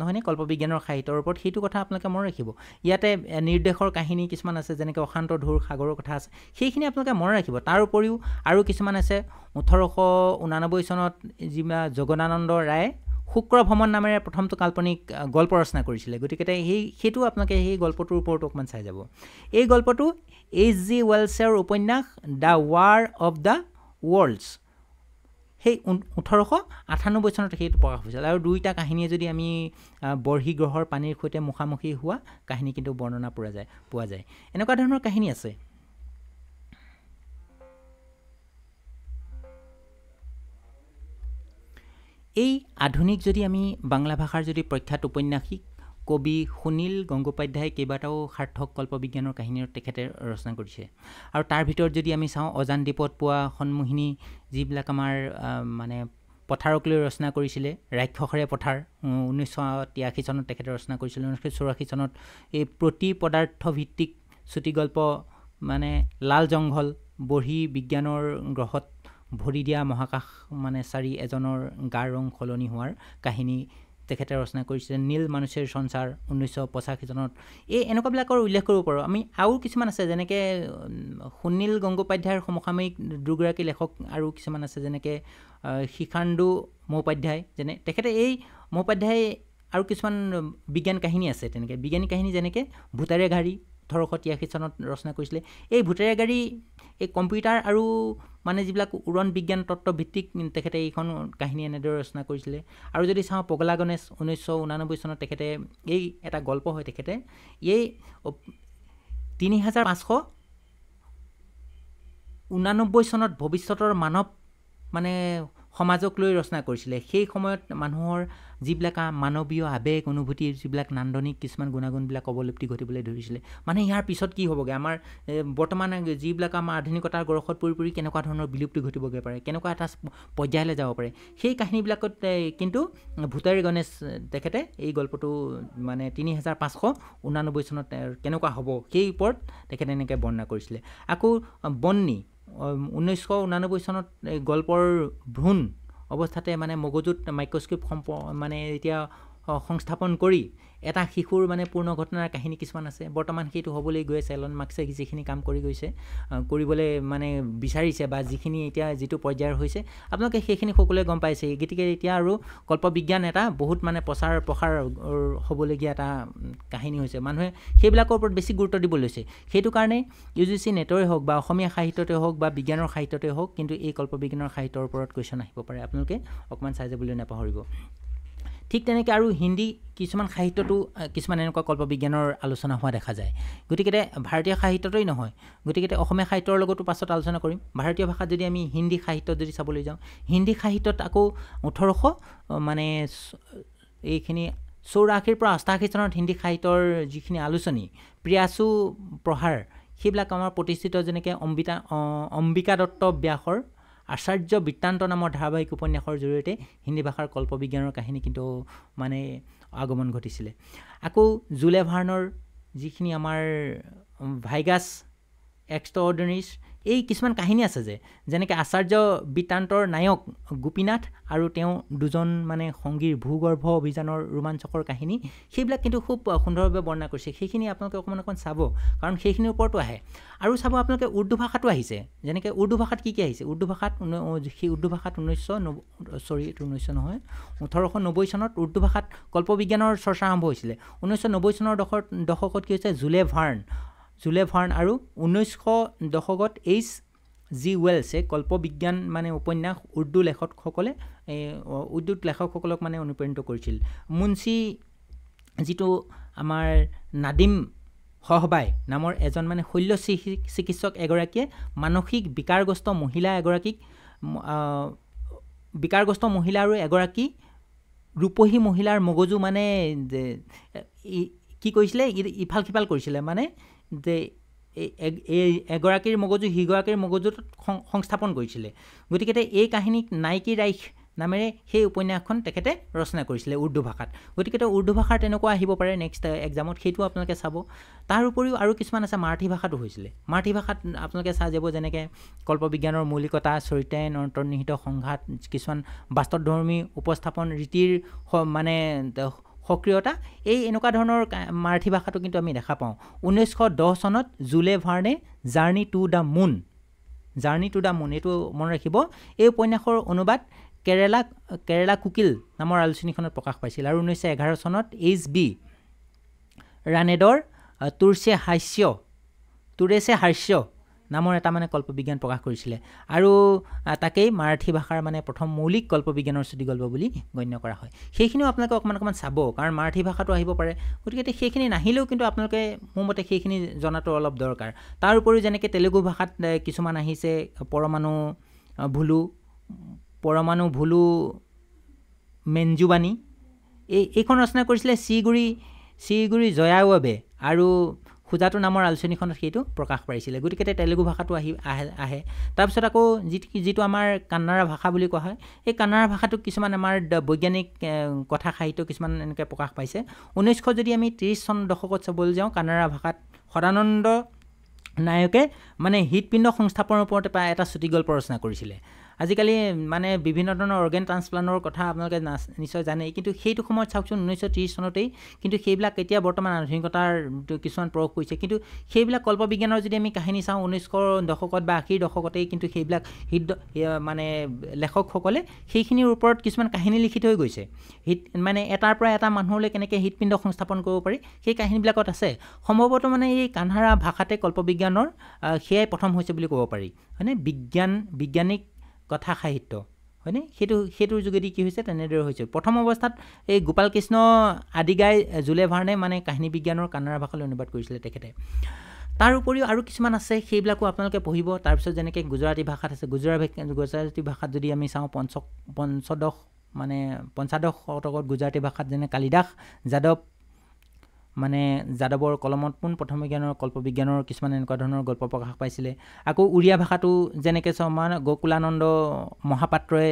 নহয়নে কল্পবিজ্ঞানৰ সাহিত্যৰ ওপৰত সেইটো কথা আপোনালোকে মনত ৰাখিব ইয়াতে নিৰ্দেশৰ কাহিনী কিছুমান আছে যেনেকৈ অশান্ত ঢৌৰ সাগৰৰ কথা আছে সেইখিনি আপোনালোকে মনত ৰাখিব তাৰ উপৰিও আৰু কিছুমান আছে 1889 চনত যিবিলাক জগদানন্দ ৰায়ে শুক্ৰ ভ্ৰমণ নামেৰে প্ৰথমটো কাল্পনিক গল্প ৰচনা কৰিছিলে গতিকে সেইটো আপোনালোকে সেই গল্পটোৰ ওপৰত অকণমান চাই যাব এই গল্পটো H.G. ৱেলছৰ উপন্যাস the war of the world's সেই 1898 চনত সেইটো প্ৰকাশ হৈছিল আৰু দুইটা কাহিনীয়ে যদি আমি বৰ্হিগ্ৰহৰ পানীৰ সৈতে মুখামুখি হোৱা কাহিনী কিন্তু বৰ্ণনা পোৱা যায় এনেকুৱা ধৰণৰ কাহিনী আছে এই আধুনিক যদি আমি বাংলা ভাষাৰ যদি প্ৰখ্যাত উপন্যাসিক কবি সুনীল গংগোপাধ্যায় কেইবাটাও সাৰ্থক কল্পবিজ্ঞানৰ কাহিনী তেখেতে ৰচনা কৰিছে আৰু তাৰ ভিতৰত যদি আমি চাওঁ অজান দ্বীপত পোৱা সন্মোহিনী যিবিলাক আমাৰ মানে পথাৰক লৈ ৰচনা কৰিছিলে ৰাক্ষসৰে পথাৰ 1983 চনত তেখেতে ৰচনা কৰিছিলে 1984 চনত এই প্ৰতি পদাৰ্থ ভিত্তিক চুটিগল্প মানে লাল জংঘল বঢ়ি বিজ্ঞানৰ গ্ৰহত ভৰি দিয়া মহাকাশ মানে চাৰি এজনৰ গাৰ ৰং সলনি হোৱাৰ কাহিনী তেখেতে ৰচনা কৰিছিলে নীল মানুষেৰ সঞ্চাৰ 1985 চনত এই এনেকুৱাবিলাকৰ উল্লেখ কৰিব পাৰোঁ আমি আৰু কিছুমান আছে যেনেকৈ সুনীল গংগোপাধ্যায়ৰ সমসাময়িক দুগৰাকী লেখক আৰু কিছুমান আছে যেনেকৈ শিখাণ্ডু মহোপাধ্যায় যেনে তেখেতে এই মহোপাধ্যায় আৰু কিছুমান বিজ্ঞান কাহিনী আছে তেনেকৈ বিজ্ঞানিক কাহিনী যেনেকৈ ভূতাৰে ঘাৰী 1883 চনত ৰচনা কৰিছিলে এই ভূতাৰে গাড়ী এই কম্পিউটাৰ আৰু মানে যিবিলাক উৰণ বিজ্ঞান তত্ত্ব ভিত্তিক তেখেতে এইখন কাহিনী এনেদৰে ৰচনা কৰিছিলে আৰু যদি চাওঁ পগলা গণেশ 1989 চনত তেখেতে এই এটা গল্প হয় তেখেতে এই 3589 চনত ভৱিষ্যতৰ মানৱ মানে সমাজক লৈ ৰচনা কৰিছিলে সেই সময়ত মানুহৰ যিবিলাক মানৱীয় আৱেগ অনুভূতিৰ যিবিলাক নান্দনিক কিছুমান গুণাগুণবিলাক অৱলুপ্তি ঘটিবলৈ ধৰিছিলে মানে ইয়াৰ পিছত কি হ'বগৈ আমাৰ বৰ্তমান যিবিলাক আমাৰ আধুনিকতাৰ গৰখত পৰি কেনেকুৱা ধৰণৰ বিলুপ্তি ঘটিবগৈ পাৰে কেনেকুৱা এটা পৰ্যায়লৈ যাব পাৰে সেই কাহিনীবিলাকত কিন্তু ভূতাৰী গণেশ তেখেতে এই গল্পটো মানে 3589 চনত কেনেকুৱা হ'ব সেই ওপৰত তেখেতে এনেকৈ বৰ্ণনা কৰিছিলে আকৌ বন্নী 1989 চনত গল্পৰ ভ্ৰূণ অৱস্থাতে মানে মগজুত মাইক্ৰস্কোপ মানে এতিয়া সংস্থাপন কৰি এটা শিশুৰ মানে পূৰ্ণ ঘটনাৰ কাহিনী কিছুমান আছে বৰ্তমান সেইটো হ'বলৈ গৈ আছে এলন মাস্কে যিখিনি কাম কৰি গৈছে কৰিবলৈ মানে বিচাৰিছে বা যিখিনি এতিয়া যিটো পৰ্যায়ৰ হৈছে আপোনালোকে সেইখিনি সকলোৱে গম পাইছে গতিকে এতিয়া আৰু কল্পবিজ্ঞান এটা বহুত মানে প্ৰসাৰ হ'বলগীয়া এটা কাহিনী হৈছে মানুহে সেইবিলাকৰ ওপৰত বেছি গুৰুত্ব দিব লৈছে সেইটো কাৰণে UGC নেটৰে হওক বা অসমীয়া সাহিত্যতে হওক বা বিজ্ঞানৰ সাহিত্যতে হওক কিন্তু এই কল্পবিজ্ঞানৰ সাহিত্যৰ ওপৰত কুৱেশ্যন আহিব পাৰে আপোনালোকে অকণমান চাই যাবলৈ নাপাহৰিব ঠিক তেনেকৈ আৰু হিন্দী কিছুমান সাহিত্যতো কিছুমান এনেকুৱা কল্পবিজ্ঞানৰ আলোচনা হোৱা দেখা যায় গতিকে ভাৰতীয় সাহিত্যতেই নহয় গতিকে অসমীয়া সাহিত্যৰ লগতো পাছত আলোচনা কৰিম ভাৰতীয় ভাষাত যদি আমি হিন্দী সাহিত্যত যদি চাবলৈ যাওঁ হিন্দী সাহিত্যত আকৌ 1800 মানে এইখিনি 84 পৰা 88 চনত হিন্দী সাহিত্যৰ যিখিনি আলোচনী প্ৰিয়াসু প্ৰহাৰ সেইবিলাক আমাৰ প্ৰতিষ্ঠিত যেনেকৈ অম্বিকা দত্ত ব্যাসৰ আচাৰ্য বৃত্তান্ত নামৰ ধাৰাবাহিক উপন্যাসৰ জৰিয়তে হিন্দী ভাষাৰ কল্পবিজ্ঞানৰ কাহিনী কিন্তু মানে আগমন ঘটিছিলে আকৌ জুলে ভাৰ্ণৰ যিখিনি আমাৰ ভাইগাছ এক্সট্ৰাঅৰ্ডিনাৰীজ এই কিছুমান কাহিনী আছে যেনেকৈ আচাৰ্য বৃত্তান্তৰ নায়ক গোপীনাথ আৰু তেওঁ দুজন মানে সংগীৰ ভূগৰ্ভ অভিযানৰ ৰোমাঞ্চকৰ কাহিনী সেইবিলাক কিন্তু খুব সুন্দৰভাৱে বৰ্ণনা কৰিছে সেইখিনি আপোনালোকে অকণমান চাব কাৰণ সেইখিনিৰ ওপৰতো আহে আৰু চাব আপোনালোকে উৰ্দু ভাষাটো আহিছে যেনেকৈ উৰ্দু ভাষাত কি আহিছে উৰ্দু ভাষাত 1890 চনত উৰ্দু ভাষাত কল্পবিজ্ঞানৰ চৰ্চা আৰম্ভ হৈছিলে 1990 চনৰ দশকত কি হৈছে জুলে ভাৰ্ণ আৰু 1900 দশকত H.G. ৱেলছে কল্পবিজ্ঞান মানে উপন্যাস উৰ্দু লেখকসকলক মানে অনুপ্ৰাণিত কৰিছিল মুন্সী যিটো আমাৰ নাদিম হহবাই নামৰ এজন মানে শল্য চিকিৎসক এগৰাকীয়ে মানসিক বিকাৰগ্ৰস্ত মহিলা আৰু এগৰাকী ৰূপহী মহিলাৰ মগজু মানে কি কৰিছিলে ইফাল সিফাল কৰিছিলে মানে যে এগৰাকীৰ মগজু সিগৰাকীৰ মগজুত সংস্থাপন কৰিছিলে গতিকে এই কাহিনীক নাইকি ৰাইখ নামেৰে সেই উপন্যাসখন তেখেতে ৰচনা কৰিছিলে উৰ্দু ভাষাত গতিকে উৰ্দু ভাষাৰ তেনেকুৱা আহিব পাৰে নেক্সট এক্সামত সেইটো আপোনালোকে চাব তাৰ উপৰিও আৰু কিছুমান আছে মাৰাঠী ভাষাটো হৈছিলে মাৰাঠী ভাষাত আপোনালোকে চাই যাব যেনেকৈ কল্পবিজ্ঞানৰ মৌলিকতা চৰিত্ৰায়ন অন্তৰ্নিহিত সংঘাত কিছুমান বাস্তৱধৰ্মী উপস্থাপন ৰীতিৰ মানে সক্ৰিয়তা এই এনেকুৱা ধৰণৰ মাৰাঠী ভাষাটো কিন্তু আমি দেখা পাওঁ 1910 চনত জুলে ভাৰ্ণে জাৰ্ণি টু দ্য মুন এইটো মনত ৰাখিব এই উপন্যাসৰ অনুবাদ কেৰেলা কুকিল নামৰ আলোচনীখনত প্ৰকাশ পাইছিল আৰু 1911 চনত H.B. ৰানেডৰ তুৰেছে হাস্য নামৰ এটা মানে কল্পবিজ্ঞান প্ৰকাশ কৰিছিলে আৰু তাকেই মাৰাঠী ভাষাৰ মানে প্ৰথম মৌলিক কল্পবিজ্ঞানৰ চুটিগল্প বুলি গণ্য কৰা হয় সেইখিনিও আপোনালোকে অকণমান চাব কাৰণ মাৰাঠী ভাষাটো আহিব পাৰে গতিকে সেইখিনি নাহিলেও কিন্তু আপোনালোকে মোৰ মতে সেইখিনি জনাটো অলপ দৰকাৰ তাৰ উপৰিও যেনেকৈ তেলেগু ভাষাত কিছুমান আহিছে পৰমাণু ভুলু মেঞ্জুবানী এইখন ৰচনা কৰিছিলে চিগুৰি জয়াৱে আৰু খুজাটো নামৰ আলোচনীখনত সেইটো প্ৰকাশ পাইছিলে গতিকে তেলেগু ভাষাটো আহে তাৰপিছত আকৌ যিটো আমাৰ কান্নাড়া ভাষা বুলি কোৱা হয় এই কান্নাড়া ভাষাটো কিছুমান আমাৰ বৈজ্ঞানিক কথা সাহিত্য কিছুমান এনেকৈ প্ৰকাশ পাইছে 1900 যদি আমি 30 চন দশকত চাবলৈ যাওঁ কান্নাড়া ভাষাত সদানন্দ নায়কে মানে হৃদপিণ্ড সংস্থাপনৰ ওপৰত এটা চুটিগল্প ৰচনা কৰিছিলে আজিকালি মানে বিভিন্ন ধৰণৰ অৰ্গেন ট্ৰান্সপ্লাণ্টৰ কথা আপোনালোকে নিশ্চয় জানেই কিন্তু সেইটো সময়ত চাওকচোন 1930 চনতেই কিন্তু সেইবিলাক এতিয়া বৰ্তমান আধুনিকতাৰ কিছুমান প্ৰয়োগ কৰিছে কিন্তু সেইবিলাক কল্পবিজ্ঞানৰ যদি আমি কাহিনী চাওঁ 1900 দশকত বা 80 দশকতেই কিন্তু সেইবিলাক মানে লেখকসকলে সেইখিনিৰ ওপৰত কিছুমান কাহিনী লিখি থৈ গৈছে মানে এটাৰ পৰা এটা মানুহলৈ কেনেকৈ হৃদপিণ্ড সংস্থাপন কৰিব পাৰি সেই কাহিনীবিলাকত আছে সম্ভৱতঃ মানে এই কান্নাড়া ভাষাতে কল্পবিজ্ঞানৰ সেয়াই প্ৰথম হৈছে বুলি ক'ব পাৰি হয়নে বৈজ্ঞানিক কথা সাহিত্য হয়নে সেইটোৰ যোগেদি কি হৈছে তেনেদৰে হৈছে প্ৰথম অৱস্থাত এই গোপাল কৃষ্ণ আদিগাই জুলে ভাৰ্ণে মানে কাহিনী বিজ্ঞানৰ কান্নাড়া ভাষালৈ অনুবাদ কৰিছিলে তেখেতে তাৰ উপৰিও আৰু কিছুমান আছে সেইবিলাকো আপোনালোকে পঢ়িব তাৰপিছত যেনেকৈ গুজৰাটী ভাষাত আছে গুজৰাটী ভাষাত যদি আমি চাওঁ পঞ্চদশ শতকত গুজৰাটী ভাষাত যেনে কালিদাস যাদৱৰ কলমত প্ৰথম কল্পবিজ্ঞানৰ কিছুমান এনেকুৱা ধৰণৰ গল্প প্ৰকাশ পাইছিলে আকৌ উৰিয়া ভাষাটো যেনেকৈ গোকুলানন্দ মহাপাত্ৰই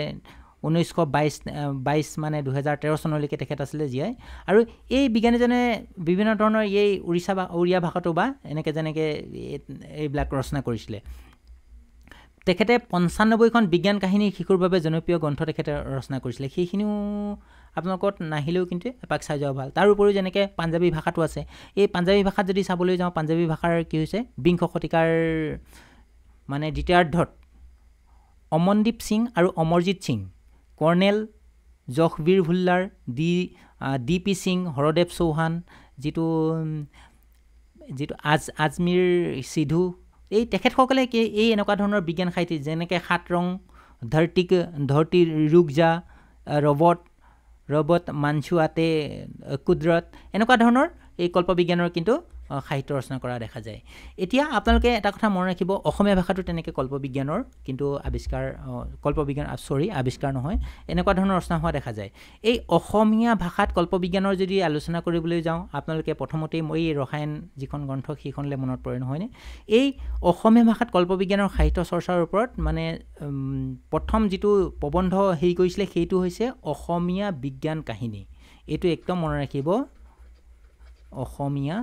1922 মানে 2013 চনলৈকে তেখেত আছিলে জীয়াই আৰু এই বিজ্ঞানীজনে বিভিন্ন ধৰণৰ এই উৰিয়া ভাষাটো বা এনেকৈ যেনেকৈ এইবিলাক ৰচনা কৰিছিলে তেখেতে 95খন বিজ্ঞান কাহিনী শিশুৰ বাবে জনপ্ৰিয় গ্ৰন্থ তেখেতে ৰচনা কৰিছিলে সেইখিনিও আপোনালোকত নাহিলেও কিন্তু এপাক চাই যোৱা ভাল তাৰ উপৰিও যেনেকৈ পাঞ্জাবী ভাষাটো আছে এই পাঞ্জাবী ভাষাত যদি চাবলৈ যাওঁ পাঞ্জাবী ভাষাৰ কি হৈছে বিংশ শতিকাৰ মানে দ্বিতীয়াৰ্ধত অমনদীপ সিং আৰু অমৰজিৎ সিং কৰ্ণেল জখবীৰ ভুল্লাৰ ডি.পি. সিং হৰদেৱ চৌহান যিটো আজমীৰ সিধু এই তেখেতসকলে এই এনেকুৱা ধৰণৰ বিজ্ঞান সাহিত্য যেনেকৈ সাত ৰং ধৰতি ৰুকজা ৰবট মানছুৱাতে কুদৰত এনেকুৱা ধৰণৰ এই কল্পবিজ্ঞানৰ কিন্তু সাহিত্য ৰচনা কৰা দেখা যায় এতিয়া আপোনালোকে এটা কথা মনত ৰাখিব অসমীয়া ভাষাটো তেনেকৈ কল্পবিজ্ঞানৰ কিন্তু আৱিষ্কাৰ নহয় এনেকুৱা ধৰণৰ ৰচনা হোৱা দেখা যায় এই অসমীয়া ভাষাত কল্পবিজ্ঞানৰ যদি আলোচনা কৰিবলৈ যাওঁ আপোনালোকে প্ৰথমতেই মই এই ৰসায়ন যিখন গ্ৰন্থ সেইখনলৈ মনত পৰে নহয়নে এই অসমীয়া ভাষাত কল্পবিজ্ঞানৰ সাহিত্য চৰ্চাৰ ওপৰত মানে প্ৰথম যিটো প্ৰবন্ধ হেৰি কৰিছিলে সেইটো হৈছে অসমীয়া বিজ্ঞান কাহিনী এইটো একদম মনত ৰাখিব অসমীয়া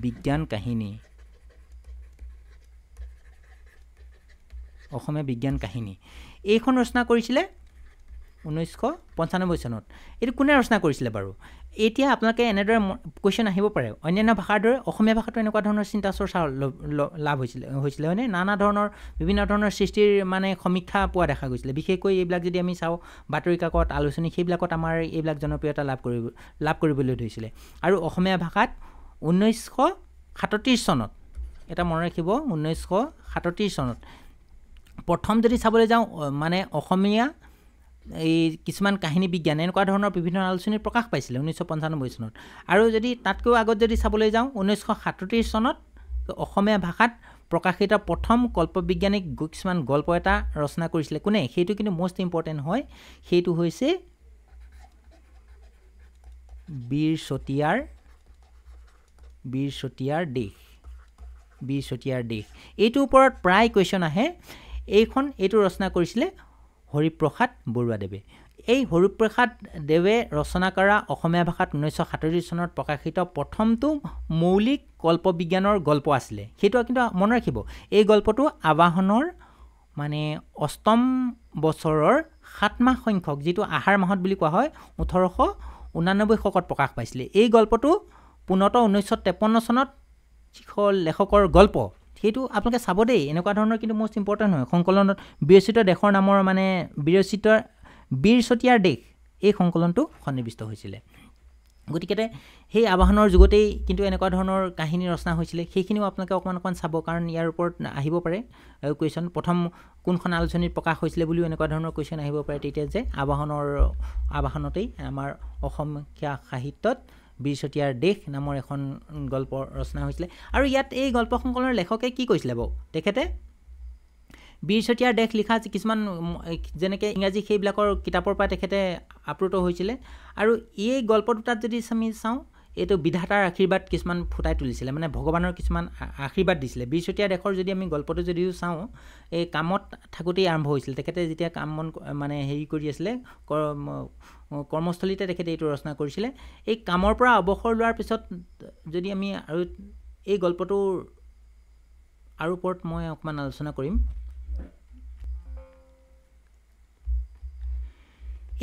বিজ্ঞান কাহিনী এইখন ৰচনা কৰিছিলে 1995 চনত এইটো কোনে ৰচনা কৰিছিলে বাৰু এতিয়া আপোনালোকে এনেদৰে কুৱেশ্যন আহিব পাৰে অন্যান্য ভাষাৰ দৰে অসমীয়া ভাষাটো এনেকুৱা ধৰণৰ চিন্তা চৰ্চা লাভ হৈছিলে হয়নে নানা ধৰণৰ বিভিন্ন ধৰণৰ সৃষ্টিৰ মানে সমীক্ষা পোৱা দেখা গৈছিলে বিশেষকৈ এইবিলাক যদি আমি চাওঁ বাতৰি কাকত আলোচনী সেইবিলাকত আমাৰ এইবিলাক জনপ্ৰিয়তা লাভ কৰিবলৈ ধৰিছিলে আৰু অসমীয়া ভাষাত 1937 চনত এটা মনত ৰাখিব 1937 চনত প্ৰথম যদি চাবলৈ যাওঁ মানে অসমীয়া এই কিছুমান কাহিনী বিজ্ঞান এনেকুৱা ধৰণৰ বিভিন্ন আলোচনী প্ৰকাশ পাইছিলে 1995 চনত আৰু যদি তাতকৈ আগত যদি চাবলৈ যাওঁ 1937 চনত অসমীয়া ভাষাত প্ৰকাশিত প্ৰথম কল্পবিজ্ঞানিক কিছুমান গল্প এটা ৰচনা কৰিছিলে কোনে সেইটো কিন্তু মোষ্ট ইম্পৰ্টেণ্ট হয় সেইটো হৈছে বীৰ চতিয়াৰ দেশ এইটোৰ ওপৰত প্ৰায় কুৱেশ্যন আহে এইটো ৰচনা কৰিছিলে হৰিপ্ৰসাদ বৰুৱাদেৱে এই হৰিপ্ৰসাদ দেৱে ৰচনা কৰা অসমীয়া ভাষাত 1937 চনত প্ৰকাশিত প্ৰথমটো মৌলিক কল্পবিজ্ঞানৰ গল্প আছিলে সেইটো কিন্তু মনত ৰাখিব এই গল্পটো আবাহনৰ মানে অষ্টম বছৰৰ 7 মাহ সংখ্যক যিটো আহাৰ মাহত বুলি কোৱা হয় 1889 শকত প্ৰকাশ পাইছিলে এই গল্পটো পুনতঃ 1953 চনত লেখকৰ গল্প সেইটো আপোনালোকে চাব দেই এনেকুৱা ধৰণৰ কিন্তু মোষ্ট ইম্পৰ্টেণ্ট হয় সংকলনত বিৰচিত দেশৰ নামৰ মানে বীৰ চতিয়াৰ দেশ এই সংকলনটো সন্নিৱিষ্ট হৈছিলে গতিকে সেই আবাহনৰ যুগতেই কিন্তু এনেকুৱা ধৰণৰ কাহিনী ৰচনা হৈছিলে সেইখিনিও আপোনালোকে অকণমান চাব কাৰণ ইয়াৰ ওপৰত আহিব পাৰে কুৱেশ্যন প্ৰথম কোনখন আলোচনীত প্ৰকাশ হৈছিলে বুলিও এনেকুৱা ধৰণৰ কুৱেশ্যন আহিব পাৰে তেতিয়া যে আবাহনতেই আমাৰ অসমীয়া সাহিত্যত বীৰ চতিয়াৰ দেশ নামৰ এখন গল্প ৰচনা হৈছিলে আৰু ইয়াত এই গল্প সংকলনৰ লেখকে কি কৈছিলে বাৰু তেখেতে বীৰ চতিয়াৰ দেশ লিখা কিছুমান যেনেকৈ ইংৰাজী সেইবিলাকৰ কিতাপৰ পৰা তেখেতে আপ্লুত হৈছিলে আৰু এই গল্প দুটাত যদি আমি চাওঁ এইটো বিধাতাৰ আশীৰ্বাদ কিছুমান ফুটাই তুলিছিলে মানে ভগৱানৰ কিছুমান আশীৰ্বাদ দিছিলে বীৰ চতিয়াৰ দেশৰ যদি আমি গল্পটো যদিও চাওঁ এই কামত থাকোঁতেই আৰম্ভ হৈছিলে তেখেতে যেতিয়া কাম মন মানে হেৰি কৰি আছিলে কৰ্মস্থলীতে তেখেতে এইটো ৰচনা কৰিছিলে এই কামৰ পৰা অৱসৰ লোৱাৰ পিছত যদি আমি আৰু এই গল্পটোৰ আৰু ওপৰত মই অকণমান আলোচনা কৰিম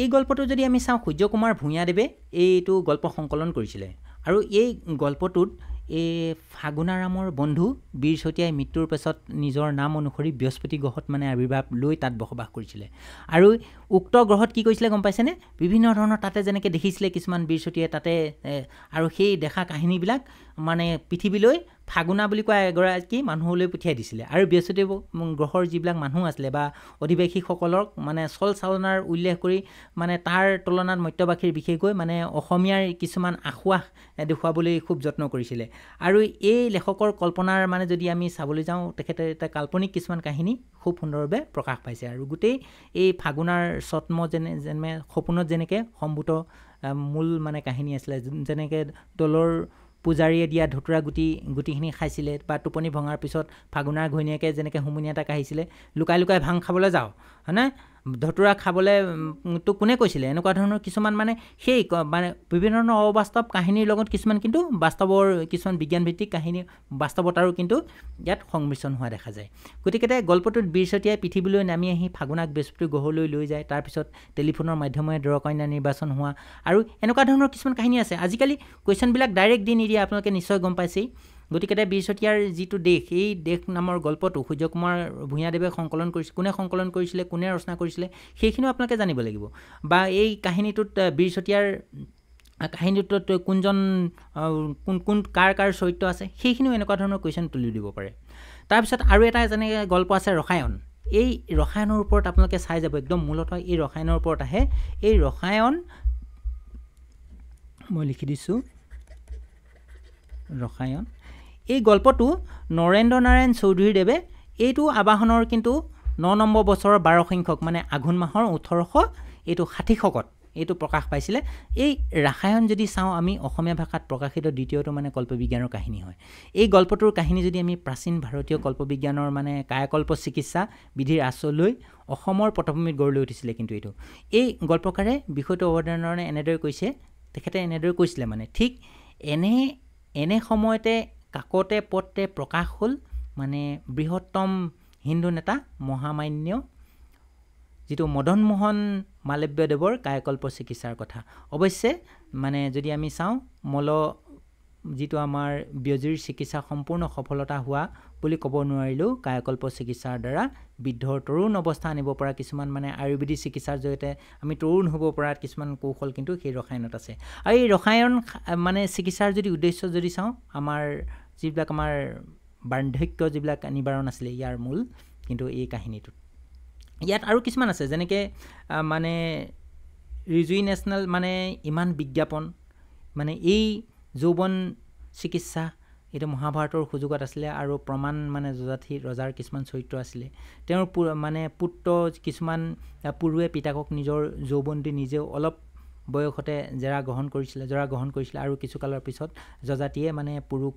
এই গল্পটো যদি আমি চাওঁ সূৰ্যকুমাৰ ভূঞাদেৱে এইটো গল্প সংকলন কৰিছিলে আৰু এই গল্পটোত এই ফাগুনাৰামৰ বন্ধু বীৰ চতিয়াই মৃত্যুৰ পাছত নিজৰ নাম অনুসৰি বৃহস্পতি গ্ৰহত মানে আৱিৰ্ভাৱ লৈ তাত বসবাস কৰিছিলে আৰু উক্ত গ্ৰহত কি কৰিছিলে গম পাইছেনে বিভিন্ন ধৰণৰ তাতে যেনেকৈ দেখিছিলে কিছুমান বীৰ চতিয়াই তাতে আৰু সেই দেখা কাহিনীবিলাক মানে পৃথিৱীলৈ ফাগুনা বুলি কোৱা এগৰাকী মানুহলৈ পঠিয়াই দিছিলে আৰু বৃহস্পতি গ্ৰহৰ যিবিলাক মানুহ আছিলে বা অধিবাসীসকলক মানে চল চালনাৰ উল্লেখ কৰি মানে তাৰ তুলনাত মত্যবাসীৰ বিশেষকৈ মানে অসমীয়াৰ কিছুমান আঁসোৱাহ দেখুৱাবলৈ খুব যত্ন কৰিছিলে আৰু এই লেখকৰ কল্পনাৰ মানে যদি আমি চাবলৈ যাওঁ তেখেতে এটা কাল্পনিক কিছুমান কাহিনী খুব সুন্দৰভাৱে প্ৰকাশ পাইছে আৰু গোটেই এই ফাগুনাৰ ছদ্ম যেনে সপোনত যেনেকৈ সম্ভূত মূল মানে কাহিনী আছিলে যেনেকৈ দলৰ পূজাৰীয়ে দিয়া ধতুৰা গুটিখিনি খাইছিলে বা টোপনি ভঙাৰ পিছত ফাগুনাৰ ঘৈণীয়েকে যেনেকৈ হুমুনিয়া এটা কাঢ়িছিলে লুকাই ভাং খাবলৈ যাওঁ হয়নে ধতুৰা খাবলৈ তো কোনে কৈছিলে এনেকুৱা ধৰণৰ কিছুমান মানে সেই মানে বিভিন্ন ধৰণৰ অবাস্তৱ কাহিনীৰ লগত কিছুমান কিন্তু বাস্তৱৰ কিছুমান বিজ্ঞানভিত্তিক কাহিনী বাস্তৱতাৰো কিন্তু ইয়াত সংমিশ্ৰণ হোৱা দেখা যায় গতিকে গল্পটোত বীৰ চতিয়াই পৃথিৱীলৈ নামি আহি ফাগুনাক বৃহস্পতি গ্ৰহলৈ লৈ যায় তাৰপিছত টেলিফোনৰ মাধ্যমেৰে দৰকন্যা নিৰ্বাচন হোৱা আৰু এনেকুৱা ধৰণৰ কিছুমান কাহিনী আছে আজিকালি কুৱেশ্যনবিলাক ডাইৰেক্ট দি নিদিয়ে আপোনালোকে নিশ্চয় গম পাইছেই গতিকে বীৰ চতিয়াৰ যিটো দেশ এই দেশ নামৰ গল্পটো সূৰ্যকুমাৰ ভূঞাদেৱে সংকলন কৰিছিল কোনে সংকলন কৰিছিলে কোনে ৰচনা কৰিছিলে সেইখিনিও আপোনালোকে জানিব লাগিব বা এই কাহিনীটোত বীৰ চতিয়াৰ কাহিনীটোত কোনজন কোন কাৰ চৰিত্ৰ আছে সেইখিনিও এনেকুৱা ধৰণৰ কুৱেশ্যন তুলি দিব পাৰে তাৰপিছত আৰু এটা যেনেকৈ গল্প আছে ৰসায়ন এই ৰসায়নৰ ওপৰত আপোনালোকে চাই যাব একদম মূলতঃ এই ৰসায়নৰ ওপৰত আহে এই ৰসায়ন মই লিখি দিছোঁ ৰসায়ন এই গল্পটো নৰেন্দ্ৰ নাৰায়ণ চৌধুৰীদেৱে এইটো আবাহনৰ কিন্তু 9 নম্বৰ বছৰৰ 12 সংখ্যক মানে আঘোণ মাহৰ 1860 এইটো প্ৰকাশ পাইছিলে এই ৰসায়ন যদি চাওঁ আমি অসমীয়া ভাষাত প্ৰকাশিত দ্বিতীয়টো মানে কল্পবিজ্ঞানৰ কাহিনী হয় এই গল্পটোৰ কাহিনী যদি আমি প্ৰাচীন ভাৰতীয় কল্পবিজ্ঞানৰ মানে কায়কল্প চিকিৎসা বিধিৰ আশ্ৰয় লৈ অসমৰ পটভূমিত গঢ় লৈ উঠিছিলে কিন্তু এইটো এই গল্পকাৰে বিষয়টো অৱধাৰণে এনেদৰে কৈছে তেখেতে এনেদৰে কৈছিলে মানে ঠিক এনে সময়তে কাকতে পত্ৰে প্ৰকাশ হ'ল মানে বৃহত্তম হিন্দু নেতা মহামান্য যিটো মদন মোহন মালব্যদেৱৰ কায়কল্প চিকিৎসাৰ কথা অৱশ্যে মানে যদি আমি চাওঁ যিটো আমাৰ ব্যজিৰ চিকিৎসা সম্পূৰ্ণ সফলতা হোৱা বুলি ক'ব নোৱাৰিলেও কায়কল্প চিকিৎসাৰ দ্বাৰা বৃদ্ধৰ তৰুণ অৱস্থা আনিব পৰা কিছুমান মানে আয়ুৰ্বেদিক চিকিৎসাৰ জৰিয়তে আমি তৰুণ হ'ব পৰা কিছুমান কৌশল কিন্তু সেই ৰসায়নত আছে আৰু এই ৰসায়ন মানে চিকিৎসাৰ যদি উদ্দেশ্য যদি চাওঁ আমাৰ যিবিলাক আমাৰ বাৰ্ধক্য যিবিলাক নিবাৰণ আছিলে ইয়াৰ মূল কিন্তু এই কাহিনীটোত ইয়াত আৰু কিছুমান আছে যেনেকৈ মানে ৰিজুইনেশ্যনেল মানে ইমান বিজ্ঞাপন মানে এই যৌৱন চিকিৎসা এইটো মহাভাৰতৰ সুযোগত আছিলে আৰু প্ৰমাণ মানে যজাতি ৰজাৰ কিছুমান চৰিত্ৰ আছিলে তেওঁৰ মানে পুত্ৰ কিছুমান পূৰ্বে পিতাকক নিজৰ যৌৱন দি নিজেও অলপ বয়সতে জৰা গ্ৰহণ কৰিছিলে আৰু কিছু কালৰ পিছত যজাতিয়ে মানে পুৰুষ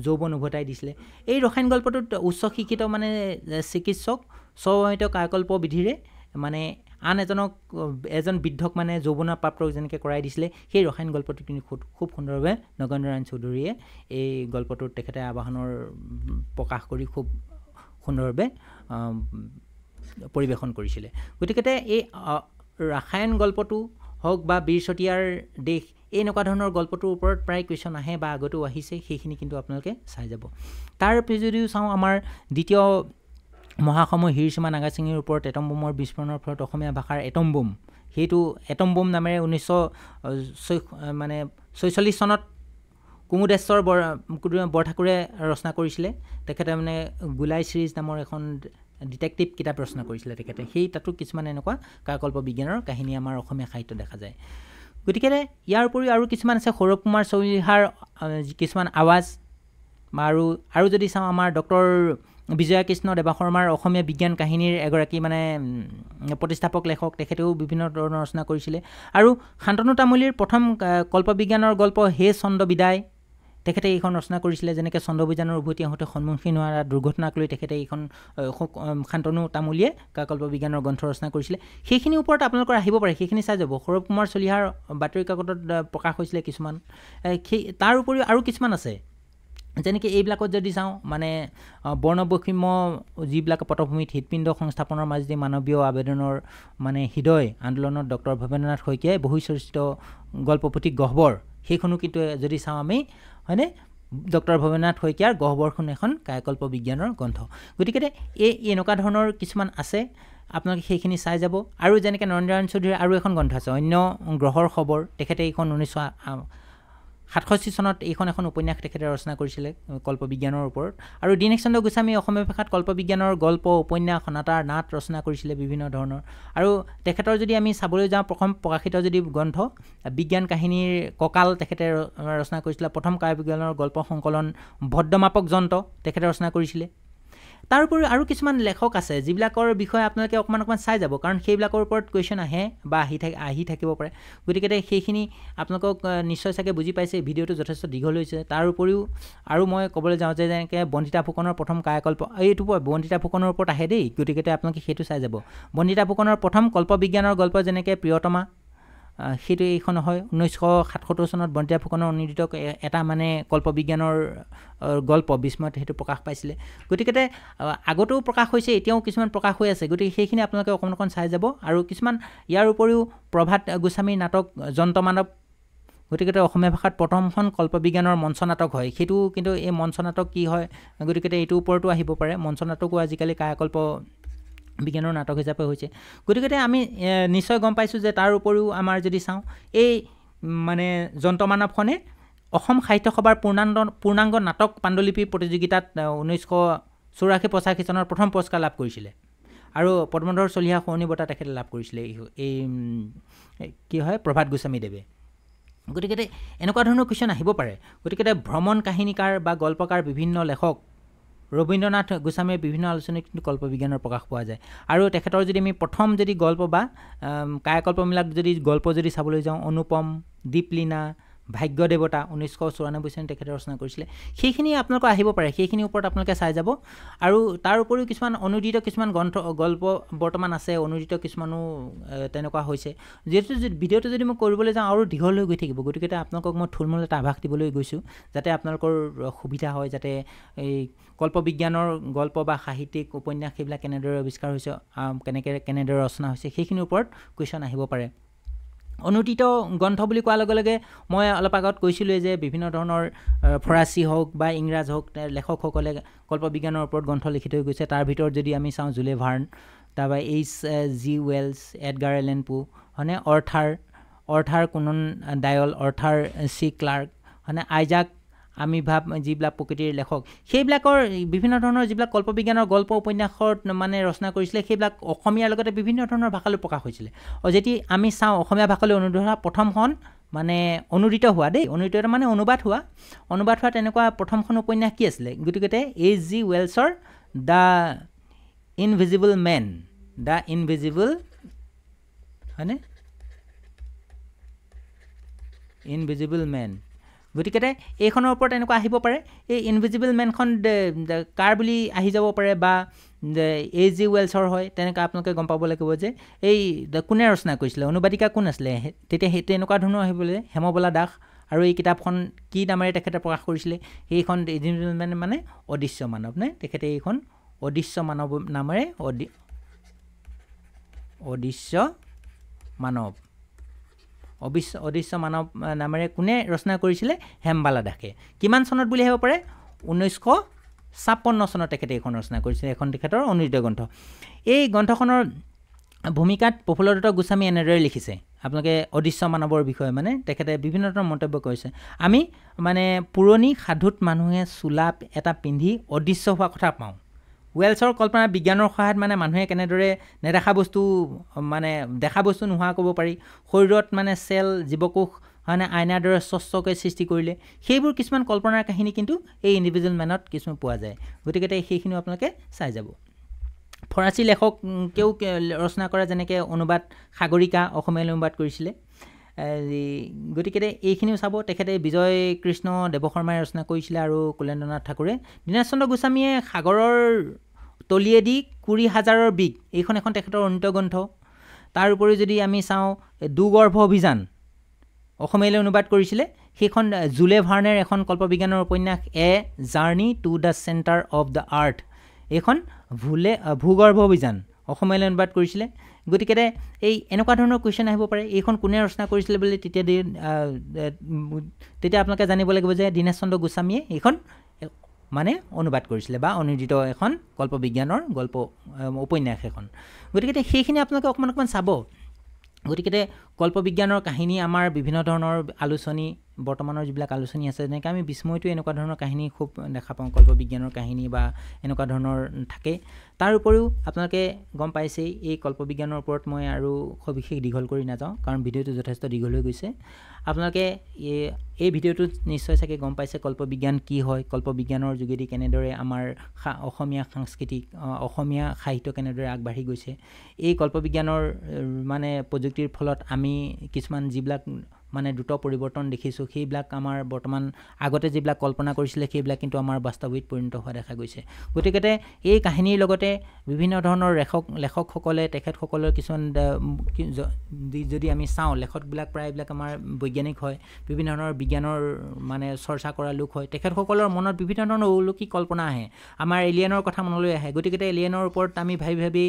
যৌৱন উভতাই দিছিলে এই ৰসায়ন গল্পটোত উচ্চ শিক্ষিত মানে চিকিৎসক স্বভাৱিত কায়কল্প বিধিৰে মানে আন এজন বৃদ্ধক মানে যৌৱনপ্ৰাপ্ত যেনেকৈ কৰাই দিছিলে সেই ৰসায়ন গল্পটো কিন্তু খুব সুন্দৰভাৱে নগেন্দ্ৰ নাৰায়ণ চৌধুৰীয়ে এই গল্পটোত তেখেতে আবাহনৰ প্ৰকাশ কৰি খুব সুন্দৰভাৱে পৰিৱেশন কৰিছিলে গতিকে এই ৰসায়ন গল্পটো হওক বা বীৰ চতিয়াৰ দেশ এই এনেকুৱা ধৰণৰ গল্পটোৰ ওপৰত প্ৰায় কুৱেশ্যন আহে বা আগতেও আহিছে সেইখিনি কিন্তু আপোনালোকে চাই যাব তাৰ যদিও চাওঁ আমাৰ দ্বিতীয় মহাসময় হিৰোশ্বিমা নাগাচাকিৰ ওপৰত এটম বোমৰ বিস্ফোৰণৰ ফলত অসমীয়া ভাষাৰ এটম বোম সেইটো এটম বোম নামেৰে 1946 চনত কুমুদেশ্বৰ বৰঠাকুৰে ৰচনা কৰিছিলে তেখেতে মানে গোলাই চিৰিজ নামৰ এখন ডিটেক্টিভ কিতাপ ৰচনা কৰিছিলে তেখেতে সেই তাতো কিছুমান এনেকুৱা কাকল্প বিজ্ঞানৰ কাহিনী আমাৰ অসমীয়া সাহিত্য দেখা যায় গতিকে ইয়াৰ উপৰিও আৰু কিছুমান আছে সৌৰভ কুমাৰ চৌলিহাৰ কিছুমান আৱাজ আৰু যদি চাওঁ আমাৰ ডক্টৰ বিজয়া কৃষ্ণ দেৱাশৰ্মাৰ অসমীয়া বিজ্ঞান কাহিনীৰ এগৰাকী মানে প্ৰতিষ্ঠাপক লেখক তেখেতেও বিভিন্ন ধৰণৰ ৰচনা কৰিছিলে আৰু শান্তনু তামুলীৰ প্ৰথম কল্পবিজ্ঞানৰ গল্প হে চন্দ্ৰ বিদায় তেখেতে এইখন ৰচনা কৰিছিলে যেনেকৈ চন্দ্ৰবিজানৰ উভতি আহোঁতে সন্মুখীন হোৱা দুৰ্ঘটনাক লৈ তেখেতে এইখন শান্তনু তামুলীয়ে কাকল্প বিজ্ঞানৰ গ্ৰন্থ ৰচনা কৰিছিলে সেইখিনিৰ ওপৰত আপোনালোকৰ আহিব পাৰে সেইখিনি চাই যাব সৌৰভ কুমাৰ চলিহাৰ বাতৰি কাকতত প্ৰকাশ হৈছিলে কিছুমান তাৰ উপৰিও আৰু কিছুমান আছে যেনেকৈ এইবিলাকত যদি চাওঁ মানে বৰ্ণবৈষম্য যিবিলাক পটভূমিত হৃদপিণ্ড সংস্থাপনৰ মাজেদি মানৱীয় আবেদনৰ মানে হৃদয় আন্দোলনত ডক্টৰ ভৱেন্দ্ৰনাথ শইকীয়াই বহিঃচৰিত গল্পপুথি গহ্বৰ সেইখনো কিন্তু যদি চাওঁ আমি হয়নে ডক্টৰ ভৱেন্দ্ৰনাথ শইকীয়াৰ গহ্বৰখন এখন কায়কল্প বিজ্ঞানৰ গ্ৰন্থ গতিকে এনেকুৱা ধৰণৰ কিছুমান আছে আপোনালোকে সেইখিনি চাই যাব আৰু যেনেকৈ নৰেন্দ্ৰ নাৰায়ণ চৌধুৰীৰ আৰু এখন গ্ৰন্থ আছে অন্য গ্ৰহৰ খবৰ তেখেতে এইখন 1967 চনত এইখন এখন উপন্যাস তেখেতে ৰচনা কৰিছিলে কল্পবিজ্ঞানৰ ওপৰত আৰু দীনেশ চন্দ্ৰ গোস্বামী অসমীয়া ভাষাত কল্পবিজ্ঞানৰ গল্প উপন্যাস নাট ৰচনা কৰিছিলে বিভিন্ন ধৰণৰ আৰু তেখেতৰ যদি আমি চাবলৈ যাওঁ প্ৰথম প্ৰকাশিত যদি গ্ৰন্থ বিজ্ঞান কাহিনীৰ কঁকাল তেখেতে ৰচনা কৰিছিলে প্ৰথম কায়বিজ্ঞানৰ গল্প সংকলন ভদ্ৰমাপক যন্ত্ৰ তেখেতে ৰচনা কৰিছিলে তাৰ উপৰি আৰু কিছুমান লেখক আছে যিবিলাকৰ বিষয়ে আপোনালোকে অকণমান চাই যাব, কাৰণ সেইবিলাকৰ ওপৰত কুৱেশ্যন আহে বা আহি থাকিব পাৰে। গতিকে সেইখিনি আপোনালোকক নিশ্চয় চাগে বুজি পাইছে। ভিডিঅ'টো যথেষ্ট দীঘল হৈছে। তাৰ উপৰিও আৰু মই ক'বলৈ যাওঁ যে যেনেকৈ বন্দিতা ফুকনৰ প্ৰথম কায়াকল্প, এইটো বন্দিতা ফুকনৰ ওপৰত আহে দেই, গতিকে আপোনালোকে সেইটো চাই যাব। বন্দিতা ফুকনৰ প্ৰথম কল্পবিজ্ঞানৰ গল্প যেনেকৈ প্ৰিয়তমা, সেইটো এইখন হয় 1977 চনত বন্দিতা ফুকনৰ অনুদিত এটা মানে কল্পবিজ্ঞানৰ গল্প বিস্ময়ত সেইটো প্ৰকাশ পাইছিলে। গতিকে আগতেও প্ৰকাশ হৈছে, এতিয়াও কিছুমান প্ৰকাশ হৈ আছে। গতিকে সেইখিনি আপোনালোকে অকণ চাই যাব। আৰু কিছুমান ইয়াৰ উপৰিও প্ৰভাত গোস্বামীৰ নাটক যন্ত্ৰমানৱ, গতিকে অসমীয়া ভাষাত প্ৰথমখন কল্পবিজ্ঞানৰ মঞ্চ নাটক হয়। সেইটো কিন্তু এই মঞ্চ নাটক কি হয়, গতিকে এইটোৰ ওপৰতো আহিব পাৰে। মঞ্চ নাটকো আজিকালি কায়াকল্প বিজ্ঞানৰ নাটক হিচাপে হৈছে। গতিকে আমি নিশ্চয় গম পাইছোঁ যে তাৰ উপৰিও আমাৰ যদি চাওঁ, এই মানে যন্ত্ৰমানৱখনে অসম সাহিত্য সভাৰ পূৰ্ণাংগ নাটক পাণ্ডুলিপি প্ৰতিযোগিতাত 1984-85 চনত প্ৰথম পুৰস্কাৰ লাভ কৰিছিলে। আৰু পদ্মধৰ চলিহা শুৱনি বঁটা তেখেতে লাভ কৰিছিলে এই কি হয় প্ৰভাত গোস্বামীদেৱে। গতিকে এনেকুৱা ধৰণৰ কুৱেশ্যন আহিব পাৰে। গতিকে ভ্ৰমণ কাহিনীকাৰ বা গল্পকাৰ বিভিন্ন লেখক ৰবীন্দ্ৰনাথ গোস্বামীৰ বিভিন্ন আলোচনীত কিন্তু কল্পবিজ্ঞানৰ প্ৰকাশ পোৱা যায়। আৰু তেখেতৰ যদি আমি প্ৰথম যদি গল্প বা কায়াকল্পবিলাক যদি গল্প যদি চাবলৈ যাওঁ, অনুপম, দীপলীনা, ভাগ্য দেৱতা 1994 চনত তেখেতে ৰচনা কৰিছিলে। সেইখিনি আপোনালোকৰ আহিব পাৰে, সেইখিনিৰ ওপৰত আপোনালোকে চাই যাব। আৰু তাৰ উপৰিও কিছুমান অনুদিত কিছুমান গল্প বৰ্তমান আছে, অনুদিত কিছুমানো তেনেকুৱা হৈছে। যিহেতু ভিডিঅ'টো যদি মই কৰিবলৈ যাওঁ আৰু দীঘল হৈ গৈ থাকিব, গতিকে আপোনালোকক মই থুলমূল এটা আভাস দিবলৈ গৈছোঁ, যাতে আপোনালোকৰ সুবিধা হয়, যাতে এই কল্পবিজ্ঞানৰ গল্প বা সাহিত্যিক উপন্যাস সেইবিলাক কেনেদৰে আৱিষ্কাৰ হৈছে, কেনেদৰে ৰচনা হৈছে, সেইখিনিৰ ওপৰত কুৱেশ্যন আহিব পাৰে। অনুদিত গ্ৰন্থ বুলি কোৱাৰ লগে লগে মই অলপ আগত কৈছিলোঁৱেই যে বিভিন্ন ধৰণৰ ফৰাচী হওক বা ইংৰাজ হওক লেখকসকলে কল্পবিজ্ঞানৰ ওপৰত গ্ৰন্থ লিখি থৈ গৈছে। তাৰ ভিতৰত যদি আমি চাওঁ জুলে ভাৰ্ণ, তাৰপৰা H.G. ৱেলছ, এডগাৰ এলেন পো, হয়নে, অৰ্থৰ কোনন ডায়ল, অৰ্থৰ চি ক্লাৰ্ক, হয়নে, আইজাক আমিভাব, যিবিলাক প্ৰকৃতিৰ লেখক, সেইবিলাকৰ বিভিন্ন ধৰণৰ যিবিলাক কল্পবিজ্ঞানৰ গল্প উপন্যাসত মানে ৰচনা কৰিছিলে, সেইবিলাক অসমীয়াৰ লগতে বিভিন্ন ধৰণৰ ভাষালৈ প্ৰকাশ হৈছিলে। যদি আমি চাওঁ অসমীয়া ভাষালৈ অনুদিত হোৱা প্ৰথমখন মানে অনুদিত হোৱা দেই, অনুদিত মানে অনুবাদ হোৱা তেনেকুৱা প্ৰথমখন উপন্যাস কি আছিলে? গতিকে H.G. ৱেলছৰ দ্য ইনভিজিবল মেন, হয়নে, ইনভিজিবল মেন। গতিকে এইখনৰ ওপৰত এনেকুৱা আহিব পাৰে। এই ইনভিজিবল মেনখন কাৰ বুলি আহি যাব পাৰে, বা H.G. ৱেলছৰ হয়, তেনেকৈ আপোনালোকে গম পাব লাগিব যে এই কোনে ৰচনা কৰিছিলে, অনুবাদিকা কোন আছিলে। তেতিয়া সেইটো এনেকুৱা ধৰণৰ আহিবলৈ হেমবলা দাস। আৰু এই কিতাপখন কি নামেৰে তেখেতে প্ৰকাশ কৰিছিলে? সেইখন ইনভিজিবল মেন মানে অদৃশ্য মানৱ নে, তেখেতে এইখন অদৃশ্য মানৱ নামেৰে অদৃশ্য মানৱ নামেৰে কোনে ৰচনা কৰিছিলে? হেমবালা দাসে। কিমান চনত বুলি আহিব পাৰে? 1956 চনত তেখেতে এইখন ৰচনা কৰিছিলে। এখন তেখেতৰ অনুদিত গ্ৰন্থ। এই গ্ৰন্থখনৰ ভূমিকাত প্ৰফুল্লদত্ত গোস্বামী এনেদৰে লিখিছে, আপোনালোকে অদৃশ্য মানৱৰ বিষয়ে মানে তেখেতে বিভিন্ন ধৰণৰ মন্তব্য কৰিছে। আমি মানে পুৰণি সাধুত মানুহে চোলা এটা পিন্ধি অদৃশ্য হোৱা কথা পাওঁ। ৱেলছৰ কল্পনা বিজ্ঞানৰ সহায়ত মানে মানুহে কেনেদৰে নেদেখা বস্তু মানে দেখা বস্তু নোহোৱা ক'ব পাৰি, শৰীৰত মানে চেল জীৱকোষ মানে আইনাৰ দৰে স্বচ্ছকৈ সৃষ্টি কৰিলে, সেইবোৰ কিছুমান কল্পনাৰ কাহিনী কিন্তু এই ইনভিজিবল মেনত কিছুমান পোৱা যায়। গতিকে সেইখিনিও আপোনালোকে চাই যাব। ফৰাচী লেখকেও ৰচনা কৰা যেনেকৈ অনুবাদ সাগৰিকা অসমীয়ালৈ অনুবাদ কৰিছিলে। গতিকে এইখিনিও চাব। তেখেতে বিজয় কৃষ্ণ দেৱশৰ্মাই ৰচনা কৰিছিলে আৰু কুলেন্দ্ৰনাথ ঠাকুৰে। দীনেশ চন্দ্ৰ গোস্বামীয়ে সাগৰৰ তলিয়েদি 20,000 বিগ, এইখন এখন তেখেতৰ অনুদিত গ্ৰন্থ। তাৰ উপৰি যদি আমি চাওঁ দুগৰ্ভ অভিযান অসমীয়ালৈ অনুবাদ কৰিছিলে, সেইখন জুলে ভাৰ্ণেৰ এখন কল্পবিজ্ঞানৰ উপন্যাস a journey to the centre of the earth, এইখন ভূগৰ্ভ অভিযান অসমীয়ালৈ অনুবাদ কৰিছিলে। গতিকে এই এনেকুৱা ধৰণৰ কুৱেশ্যন আহিব পাৰে। এইখন কোনে ৰচনা কৰিছিলে বুলি তেতিয়া আপোনালোকে জানিব লাগিব যে দীনেশ চন্দ্ৰ গোস্বামীয়ে এইখন মানে অনুবাদ কৰিছিলে বা অনুদিত এখন কল্পবিজ্ঞানৰ গল্প উপন্যাস এখন। গতিকে সেইখিনি আপোনালোকে অকণমান চাব। গতিকে কল্পবিজ্ঞানৰ কাহিনী আমাৰ বিভিন্ন ধৰণৰ আলোচনী বৰ্তমানৰ যিবিলাক আলোচনী আছে যেনেকৈ আমি বিস্ময়টো এনেকুৱা ধৰণৰ কাহিনী খুব দেখা পাওঁ কল্পবিজ্ঞানৰ কাহিনী বা এনেকুৱা ধৰণৰ থাকে তাৰ উপৰিও আপোনালোকে গম পাইছেই এই কল্পবিজ্ঞানৰ ওপৰত মই আৰু সবিশেষ দীঘল কৰি নাযাওঁ কাৰণ ভিডিঅ'টো যথেষ্ট দীঘল হৈ গৈছে আপোনালোকে এই ভিডিঅ'টোত নিশ্চয় চাগে গম পাইছে কল্পবিজ্ঞান কি হয় কল্পবিজ্ঞানৰ যোগেদি কেনেদৰে আমাৰ অসমীয়া সাংস্কৃতিক অসমীয়া সাহিত্য কেনেদৰে আগবাঢ়ি গৈছে এই কল্পবিজ্ঞানৰ মানে প্ৰযুক্তিৰ ফলত আমি কিছুমান যিবিলাক মানে দ্ৰুত পৰিৱৰ্তন দেখিছোঁ সেইবিলাক আমাৰ বৰ্তমান আগতে যিবিলাক কল্পনা কৰিছিলে সেইবিলাক কিন্তু আমাৰ বাস্তৱিক পৰিণত হোৱা দেখা গৈছে গতিকে এই কাহিনীৰ লগতে বিভিন্ন ধৰণৰ লেখকসকলে তেখেতসকলৰ কিছুমান যদি আমি চাওঁ লেখকবিলাক প্ৰায়বিলাক আমাৰ বৈজ্ঞানিক হয় বিভিন্ন ধৰণৰ বিজ্ঞানৰ মানে চৰ্চা কৰা লোক হয় তেখেতসকলৰ মনত বিভিন্ন ধৰণৰ অলৌকিক কল্পনা আহে আমাৰ এলিয়েনৰ কথা মনলৈ আহে গতিকে এলিয়েনৰ ওপৰত আমি ভাবি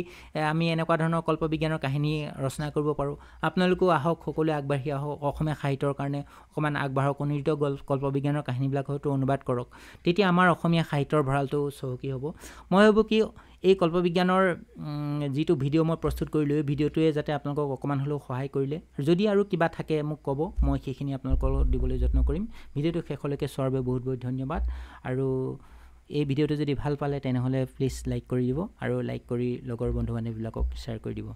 আমি এনেকুৱা ধৰণৰ কল্পবিজ্ঞানৰ কাহিনী ৰচনা কৰিব পাৰোঁ আপোনালোকেও আহক সকলোৱে আগবাঢ়ি আহক অসমীয়া সাহিত্যৰ কাৰণে অকণমান আগবাঢ়ক অনিৰিত কল্পবিজ্ঞানৰ কাহিনীবিলাক হয়তো অনুবাদ কৰক তেতিয়া আমাৰ অসমীয়া সাহিত্যৰ ভঁৰালটো চহকী হ'ব মই ভাবোঁ কি এই কল্পবিজ্ঞানৰ যিটো ভিডিঅ' মই প্ৰস্তুত কৰিলোঁ এই ভিডিঅ'টোৱে যাতে আপোনালোকক অকণমান হ'লেও সহায় কৰিলে যদি আৰু কিবা থাকে মোক ক'ব মই সেইখিনি আপোনালোকক দিবলৈ যত্ন কৰিম ভিডিঅ'টো শেষলৈকে চোৱাৰ বাবে বহুত বহুত ধন্যবাদ আৰু এই ভিডিঅ'টো যদি ভাল পালে তেনেহ'লে প্লিজ লাইক কৰি দিব আৰু লাইক কৰি লগৰ বন্ধু বান্ধৱীবিলাকক শ্বেয়াৰ কৰি দিব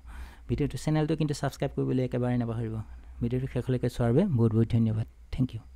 ভিডিঅ'টো চেনেলটো কিন্তু ছাবস্ক্ৰাইব কৰিবলৈ একেবাৰে নাপাহৰিব ভিডিঅ'টো শেষলৈকে চোৱাৰ বাবে বহুত বহুত ধন্যবাদ থেংক ইউ